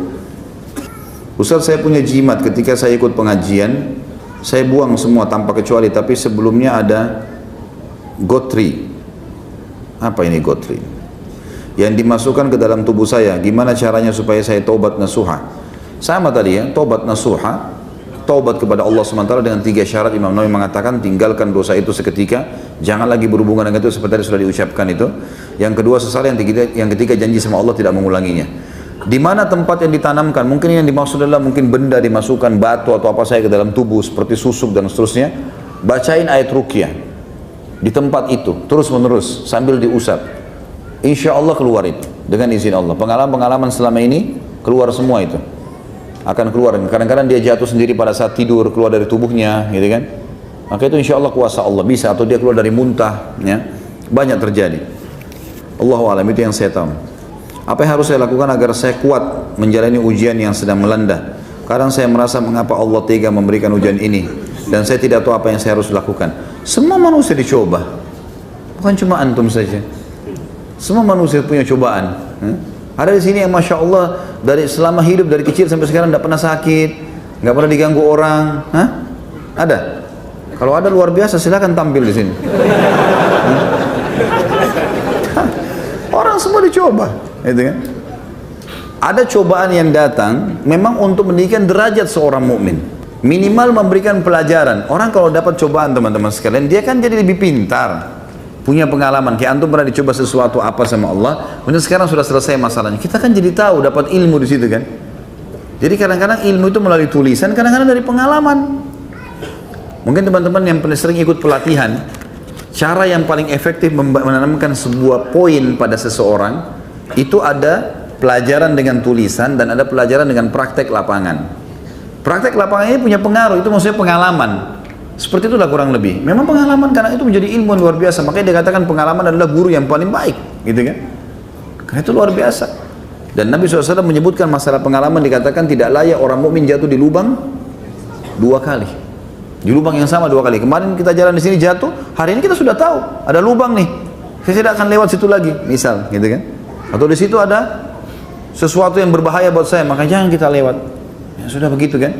Ustaz, saya punya jimat ketika saya ikut pengajian, saya buang semua tanpa kecuali, tapi sebelumnya ada gotri. Apa ini gotri? Yang dimasukkan ke dalam tubuh saya. Gimana caranya supaya saya taubat nasuha? Sama tadi ya, taubat nasuha, taubat kepada Allah SWT dengan 3 syarat. Imam Nawawi mengatakan tinggalkan dosa itu seketika, jangan lagi berhubungan dengan itu seperti tadi sudah diucapkan itu. Yang kedua sesal, yang ketiga janji sama Allah tidak mengulanginya. Di mana tempat yang ditanamkan? Mungkin yang dimaksud adalah mungkin benda dimasukkan, batu atau apa saja ke dalam tubuh seperti susuk dan seterusnya. Bacain ayat ruqyah di tempat itu terus menerus sambil diusap. Insya Allah keluar itu dengan izin Allah. Pengalaman-pengalaman selama ini keluar semua itu. Akan keluar. Kadang-kadang dia jatuh sendiri pada saat tidur, keluar dari tubuhnya, gitu kan? Maka itu insya Allah kuasa Allah bisa, atau dia keluar dari muntah, ya. Banyak terjadi. Allahu a'lam, itu yang saya tahu. Apa yang harus saya lakukan agar saya kuat menjalani ujian yang sedang melanda? Kadang saya merasa mengapa Allah tega memberikan ujian ini, dan saya tidak tahu apa yang saya harus lakukan. Semua manusia dicoba, bukan cuma antum saja. Semua manusia punya cobaan. Ada di sini yang masya Allah dari selama hidup dari kecil sampai sekarang tidak pernah sakit, nggak pernah diganggu orang. Hah? Ada? Kalau ada luar biasa, silakan tampil di sini. Orang semua dicoba, gitu kan? Ada cobaan yang datang memang untuk meninggikan derajat seorang mukmin. Minimal memberikan pelajaran. Orang kalau dapat cobaan teman-teman sekalian, dia kan jadi lebih pintar. Punya pengalaman, kayak antum pernah dicoba sesuatu apa sama Allah, kemudian sekarang sudah selesai masalahnya. Kita kan jadi tahu, dapat ilmu di situ kan. Jadi kadang-kadang ilmu itu melalui tulisan, kadang-kadang dari pengalaman. Mungkin teman-teman yang sering ikut pelatihan, cara yang paling efektif menanamkan sebuah poin pada seseorang, itu ada pelajaran dengan tulisan dan ada pelajaran dengan praktek lapangan. Praktek lapangan ini punya pengaruh, itu maksudnya pengalaman. Seperti itulah kurang lebih. Memang pengalaman karena itu menjadi ilmu luar biasa. Makanya dikatakan pengalaman adalah guru yang paling baik, gitu kan? Karena itu luar biasa. Dan Nabi SAW menyebutkan masalah pengalaman, dikatakan tidak layak orang mukmin jatuh di lubang 2 kali. Di lubang yang sama 2 kali. Kemarin kita jalan di sini jatuh, hari ini kita sudah tahu ada lubang nih. Saya tidak akan lewat situ lagi, misal, gitu kan? Atau di situ ada sesuatu yang berbahaya buat saya, maka jangan kita lewat. Ya, sudah begitu kan?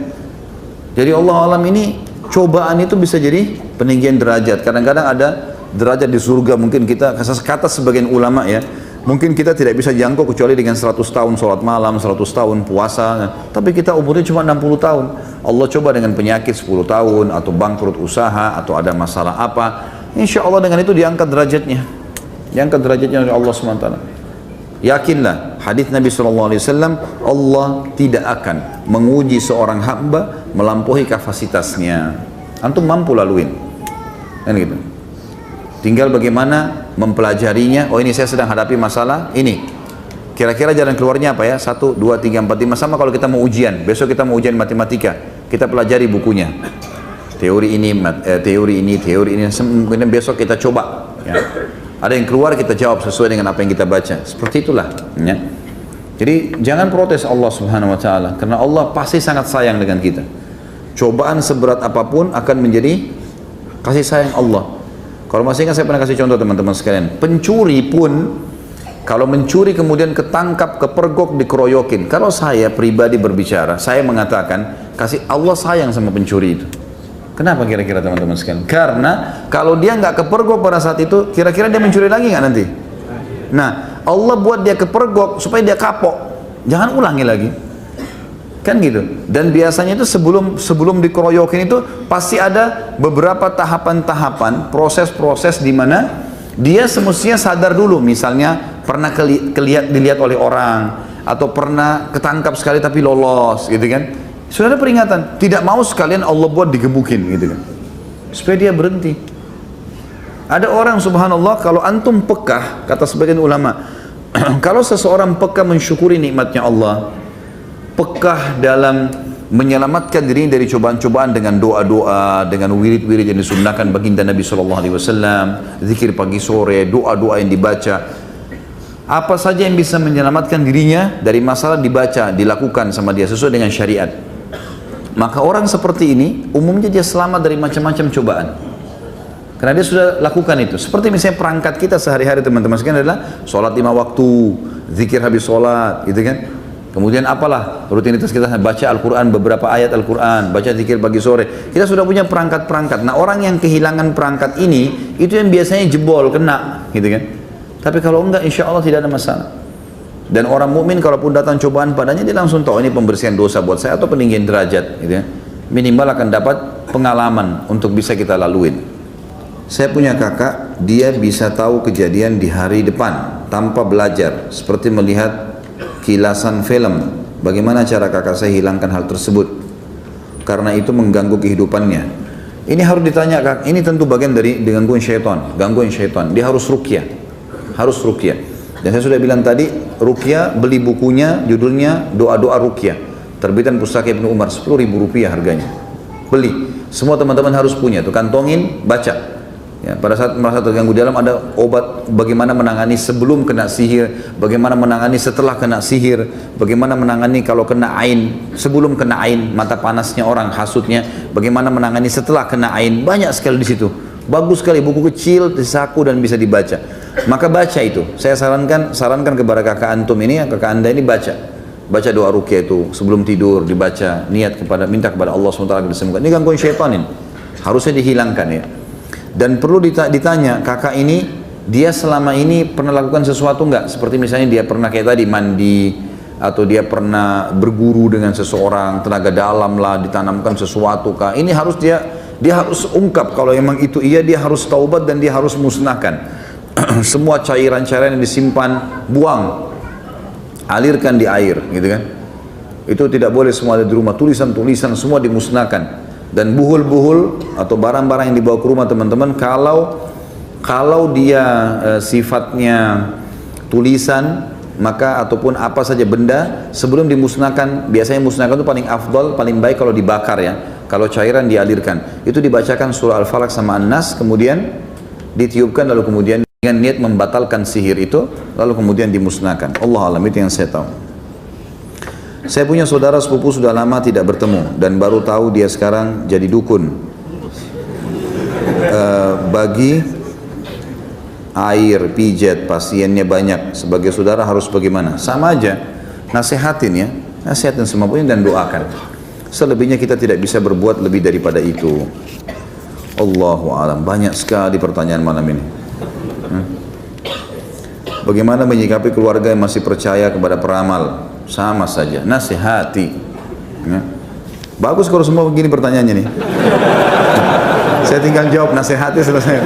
Jadi Allah alam ini cobaan itu bisa jadi peninggian derajat. Kadang-kadang ada derajat di surga, mungkin kita kata sebagian ulama ya, mungkin kita tidak bisa jangkau kecuali dengan 100 tahun sholat malam, 100 tahun puasa, tapi kita umurnya cuma 60 tahun. Allah coba dengan penyakit 10 tahun, atau bangkrut usaha, atau ada masalah apa, insya Allah dengan itu diangkat derajatnya. Diangkat derajatnya oleh Allah SWT. Yakinlah, hadis Nabi SAW, Allah tidak akan menguji seorang hamba melampaui kapasitasnya. Antum mampu laluin, kan gitu. Tinggal bagaimana mempelajarinya. Oh, ini saya sedang hadapi masalah ini. Kira-kira jalan keluarnya apa ya? 1, 2, 3, 4, 5. Sama kalau kita mau ujian. Besok kita mau ujian matematika. Kita pelajari bukunya. Teori ini, teori ini. Kemudian besok kita coba. Ya. Ada yang keluar, kita jawab sesuai dengan apa yang kita baca. Seperti itulah. Ya. Jadi jangan protes Allah Subhanahu Wa Taala, karena Allah pasti sangat sayang dengan kita. Cobaan seberat apapun akan menjadi kasih sayang Allah. Kalau masih ingat, saya pernah kasih contoh teman-teman sekalian. Pencuri pun kalau mencuri kemudian ketangkap, kepergok, dikeroyokin. Kalau saya pribadi berbicara, saya mengatakan kasih Allah sayang sama pencuri itu. Kenapa kira-kira teman-teman sekalian? Karena kalau dia nggak kepergok pada saat itu, kira-kira dia mencuri lagi nggak nanti? Nah, Allah buat dia kepergok supaya dia kapok. Jangan ulangi lagi. Kan gitu. Dan biasanya itu sebelum dikeroyokin itu pasti ada beberapa tahapan-tahapan, proses-proses di mana dia semestinya sadar dulu. Misalnya pernah dilihat oleh orang, atau pernah ketangkap sekali tapi lolos, gitu kan? Sudah ada peringatan, tidak mau sekalian Allah buat digebukin, gitu kan? Supaya dia berhenti. Ada orang subhanallah, kalau antum pekah, kata sebagian ulama, kalau seseorang pekah mensyukuri nikmatnya Allah, pekah dalam menyelamatkan dirinya dari cobaan-cobaan dengan doa-doa, dengan wirid-wirid yang disunnahkan baginda Nabi SAW, zikir pagi sore, doa-doa yang dibaca, apa saja yang bisa menyelamatkan dirinya dari masalah dibaca, dilakukan sama dia sesuai dengan syariat. Maka orang seperti ini umumnya dia selamat dari macam-macam cobaan. Karena dia sudah lakukan itu. Seperti misalnya perangkat kita sehari-hari teman-teman sekalian adalah sholat 5 waktu, zikir habis sholat, gitu kan. Kemudian apalah rutinitas kita, baca Al-Quran, beberapa ayat Al-Quran, baca zikir pagi sore. Kita sudah punya perangkat-perangkat. Nah, orang yang kehilangan perangkat ini, itu yang biasanya jebol, kena, gitu kan. Tapi kalau enggak, insya Allah tidak ada masalah. Dan orang mukmin kalaupun datang cobaan padanya, dia langsung tahu ini pembersihan dosa buat saya atau peninggian derajat, gitu ya. Minimal akan dapat pengalaman untuk bisa kita laluin. Saya punya kakak, dia bisa tahu kejadian di hari depan tanpa belajar, seperti melihat kilasan film. Bagaimana cara kakak saya hilangkan hal tersebut? Karena itu mengganggu kehidupannya. Ini harus ditanya, kak. Ini tentu bagian dari gangguan syaitan. Gangguan syaitan. Dia harus ruqyah. Harus ruqyah. Dan saya sudah bilang tadi, ruqyah, beli bukunya, judulnya Doa-Doa Ruqyah. Terbitan Pustaka Ibnu Umar, 10.000 rupiah harganya. Beli. Semua teman-teman harus punya. Tuh kantongin, baca. Ya, pada saat merasa terganggu dalam ada obat bagaimana menangani sebelum kena sihir, bagaimana menangani setelah kena sihir, bagaimana menangani kalau kena ain, sebelum kena ain, mata panasnya orang, hasutnya, bagaimana menangani setelah kena ain, banyak sekali di situ. Bagus sekali, buku kecil, disaku dan bisa dibaca. Maka baca itu. Saya sarankan kepada kakak antum ini, kakak anda ini baca. Baca doa ruqyah itu sebelum tidur, dibaca, minta kepada Allah SWT disembuhkan. Ini gangguan syaitan ini. Harusnya dihilangkan ya. Dan perlu ditanya, kakak ini dia selama ini pernah lakukan sesuatu enggak? Seperti misalnya dia pernah kayak tadi mandi, atau dia pernah berguru dengan seseorang, tenaga dalam lah, ditanamkan sesuatu kah? Ini harus dia harus ungkap kalau memang itu iya, dia harus taubat dan dia harus musnahkan. Semua cairan-cairan yang disimpan, buang, alirkan di air, gitu kan? Itu tidak boleh semua ada di rumah, tulisan-tulisan semua dimusnahkan. Dan buhul-buhul atau barang-barang yang dibawa ke rumah teman-teman, kalau dia sifatnya tulisan, maka ataupun apa saja benda sebelum dimusnahkan, biasanya musnahkan itu paling afdal, paling baik kalau dibakar ya. Kalau cairan dialirkan, itu dibacakan surah Al-Falaq sama An-Nas, kemudian ditiupkan, lalu kemudian dengan niat membatalkan sihir itu, lalu kemudian dimusnahkan. Allah alam, itu yang saya tahu. Saya punya saudara sepupu sudah lama tidak bertemu dan baru tahu dia sekarang jadi dukun. Bagi air, pijat, pasiennya banyak. Sebagai saudara harus bagaimana? Sama aja, nasihatin ya, nasihatin semampunya dan doakan. Selebihnya kita tidak bisa berbuat lebih daripada itu. Allahu a'lam. Banyak sekali pertanyaan malam ini. Bagaimana menyikapi keluarga yang masih percaya kepada peramal? Sama saja, nasihati ya. Bagus kalau semua begini pertanyaannya nih. Saya tinggal jawab, nasihati, selesai.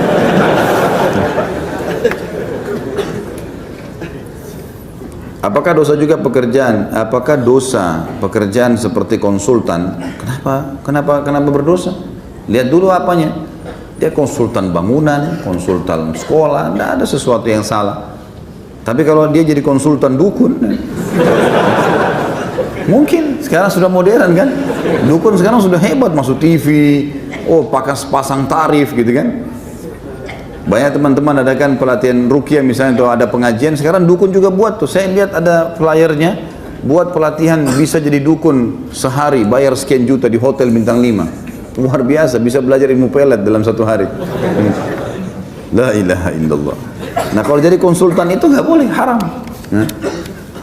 Apakah dosa juga pekerjaan? Apakah dosa pekerjaan seperti konsultan? Kenapa berdosa? Lihat dulu apanya. Dia konsultan bangunan, konsultan sekolah, tidak ada sesuatu yang salah. Tapi kalau dia jadi konsultan dukun, mungkin sekarang sudah modern kan, dukun sekarang sudah hebat, masuk TV, pasang tarif gitu kan. Banyak teman-teman adakan pelatihan ruqyah misalnya, atau ada pengajian, sekarang dukun juga buat tuh. Saya lihat ada flyernya, buat pelatihan bisa jadi dukun sehari, bayar sekian juta di hotel bintang 5. Luar biasa, bisa belajar ilmu pelet dalam satu hari. La ilaha illallah. Nah kalau jadi konsultan itu nggak boleh, haram. Nah,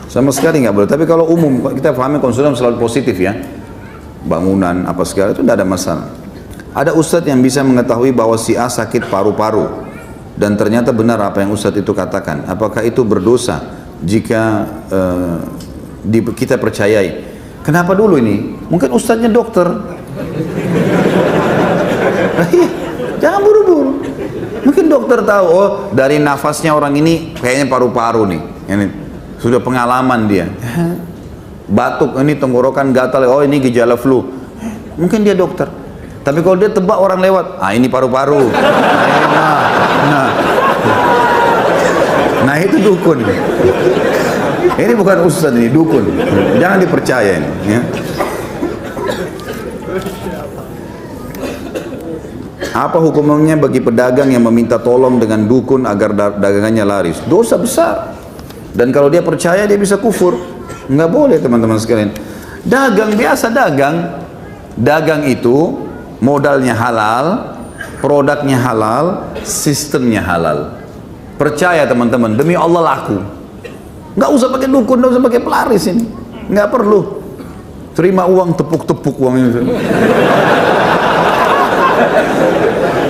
sama sekali nggak boleh. Tapi kalau umum, kita pahami konsultan selalu positif ya, bangunan apa segala itu tidak ada masalah. Ada ustadz yang bisa mengetahui bahwa si A sakit paru-paru dan ternyata benar apa yang ustadz itu katakan. Apakah itu berdosa jika kita percayai? Kenapa dulu ini? Mungkin ustadznya dokter. Jangan buru-buru. Mungkin dokter tahu, oh dari nafasnya orang ini kayaknya paru-paru nih. Ini sudah pengalaman dia. Batuk, ini tenggorokan gatal, oh ini gejala flu. Mungkin dia dokter. Tapi kalau dia tebak orang lewat, ini paru-paru. Nah itu dukun. Ini bukan ustadz, ini dukun. Jangan dipercaya ini. Ya. Apa hukumnya bagi pedagang yang meminta tolong dengan dukun agar dagangannya laris? Dosa besar. Dan kalau dia percaya dia bisa kufur. Nggak boleh teman-teman sekalian. Dagang biasa dagang. Dagang itu modalnya halal, produknya halal, sistemnya halal. Percaya teman-teman, demi Allah laku. Nggak usah pakai dukun, nggak usah pakai pelaris ini. Nggak perlu. Terima uang, tepuk-tepuk uang itu.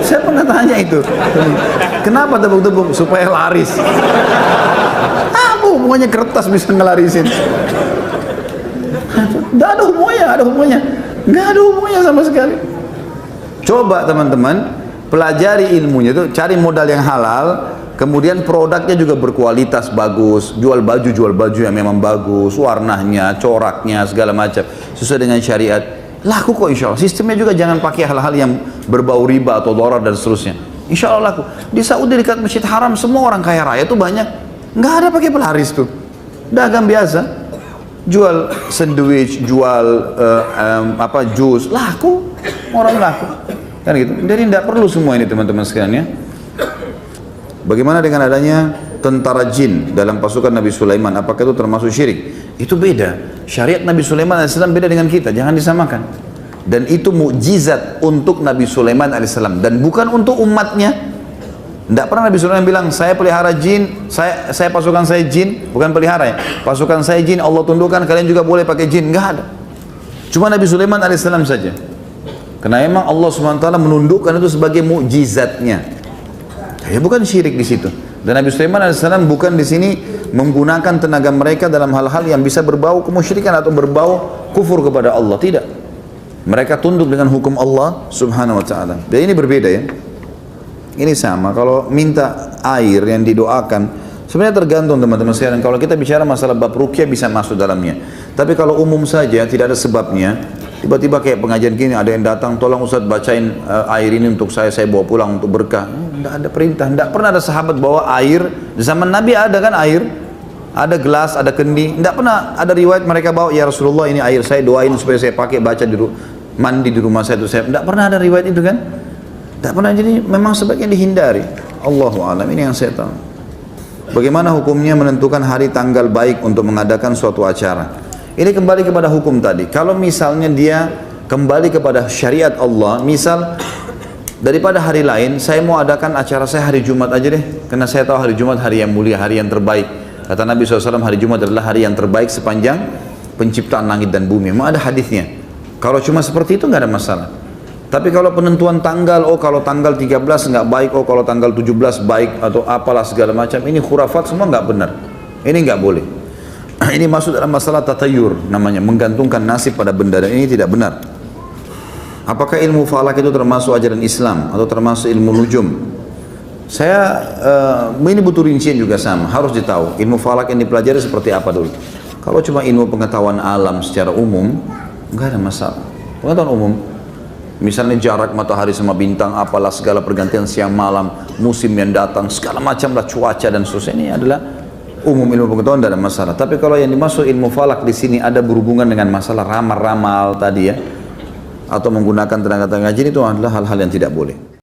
Saya pernah tanya itu. Kenapa tepuk-tepuk? Supaya laris. Apa hubungannya kertas bisa ngelarisin? Nggak ada hubungannya, nggak ada hubungannya sama sekali. Coba teman-teman pelajari ilmunya itu, cari modal yang halal, kemudian produknya juga berkualitas bagus, jual baju yang memang bagus, warnanya, coraknya, segala macam sesuai dengan syariat, laku kok insya Allah. Sistemnya juga jangan pakai hal-hal yang berbau riba atau dolar dan seterusnya, insya Allah laku. Di Saudi dekat Masjid Haram semua orang kaya raya itu banyak, nggak ada pakai pelaris tuh, dagang biasa, jual sandwich, jual jus, laku, orang laku. Kan gitu. Jadi tidak perlu semua ini teman-teman sekalian ya. Bagaimana dengan adanya tentara jin dalam pasukan Nabi Sulaiman? Apakah itu termasuk syirik? Itu beda. Syariat Nabi Sulaiman AS beda dengan kita. Jangan disamakan. Dan itu mukjizat untuk Nabi Sulaiman AS dan bukan untuk umatnya. Tidak pernah Nabi Sulaiman bilang, saya pelihara jin, saya pasukan saya jin, bukan pelihara ya. Pasukan saya jin, Allah tundukkan, kalian juga boleh pakai jin. Enggak ada. Cuma Nabi Sulaiman AS saja. Karena memang Allah SWT menundukkan itu sebagai mukjizatnya. Ya bukan syirik di situ. Dan Nabi Sulaiman AS bukan di sini menggunakan tenaga mereka dalam hal-hal yang bisa berbau kemusyrikan atau berbau kufur kepada Allah. Tidak. Mereka tunduk dengan hukum Allah Subhanahu wa taala. Dan ini berbeda ya. Ini sama kalau minta air yang didoakan, sebenarnya tergantung teman-teman sekalian. Kalau kita bicara masalah bab ruqyah bisa masuk dalamnya. Tapi kalau umum saja tidak ada sebabnya, tiba-tiba kayak pengajian gini ada yang datang, tolong Ustaz bacain air ini untuk saya bawa pulang untuk berkah. Tidak ada perintah, tidak pernah ada sahabat bawa air. Di zaman Nabi ada kan air, ada gelas, ada kendi. Tidak pernah ada riwayat mereka bawa, ya Rasulullah ini air saya doain supaya saya pakai baca mandi di rumah saya itu. Tidak pernah ada riwayat itu kan? Tidak pernah. Jadi memang sebaiknya dihindari. Allahu a'lam, ini yang saya tahu. Bagaimana hukumnya menentukan hari tanggal baik untuk mengadakan suatu acara? Ini kembali kepada hukum tadi. Kalau misalnya dia kembali kepada syariat Allah, misal daripada hari lain, saya mau adakan acara saya hari Jumat aja deh, karena saya tahu hari Jumat hari yang mulia, hari yang terbaik. Kata Nabi SAW, hari Jumat adalah hari yang terbaik sepanjang penciptaan langit dan bumi. Memang ada hadisnya. Kalau cuma seperti itu nggak ada masalah. Tapi kalau penentuan tanggal, oh kalau tanggal 13 nggak baik, oh kalau tanggal 17 baik, atau apalah segala macam, ini khurafat semua nggak benar. Ini nggak boleh. Ini masuk dalam masalah tatayur, namanya menggantungkan nasib pada benda, dan ini tidak benar. Apakah ilmu falak itu termasuk ajaran Islam atau termasuk ilmu nujum? Ini butuh rincian juga sama, harus ditahu ilmu falak yang dipelajari seperti apa dulu. Kalau cuma ilmu pengetahuan alam secara umum, nggak ada masalah. Pengetahuan umum, misalnya jarak matahari sama bintang, apalah segala pergantian siang malam, musim yang datang, segala macam lah cuaca dan seterusnya, ini adalah umum ilmu pengetahuan, tidak ada masalah. Tapi kalau yang dimaksud ilmu falak di sini ada berhubungan dengan masalah ramal-ramal tadi ya, atau menggunakan tenaga-tenaga jin, itu adalah hal-hal yang tidak boleh.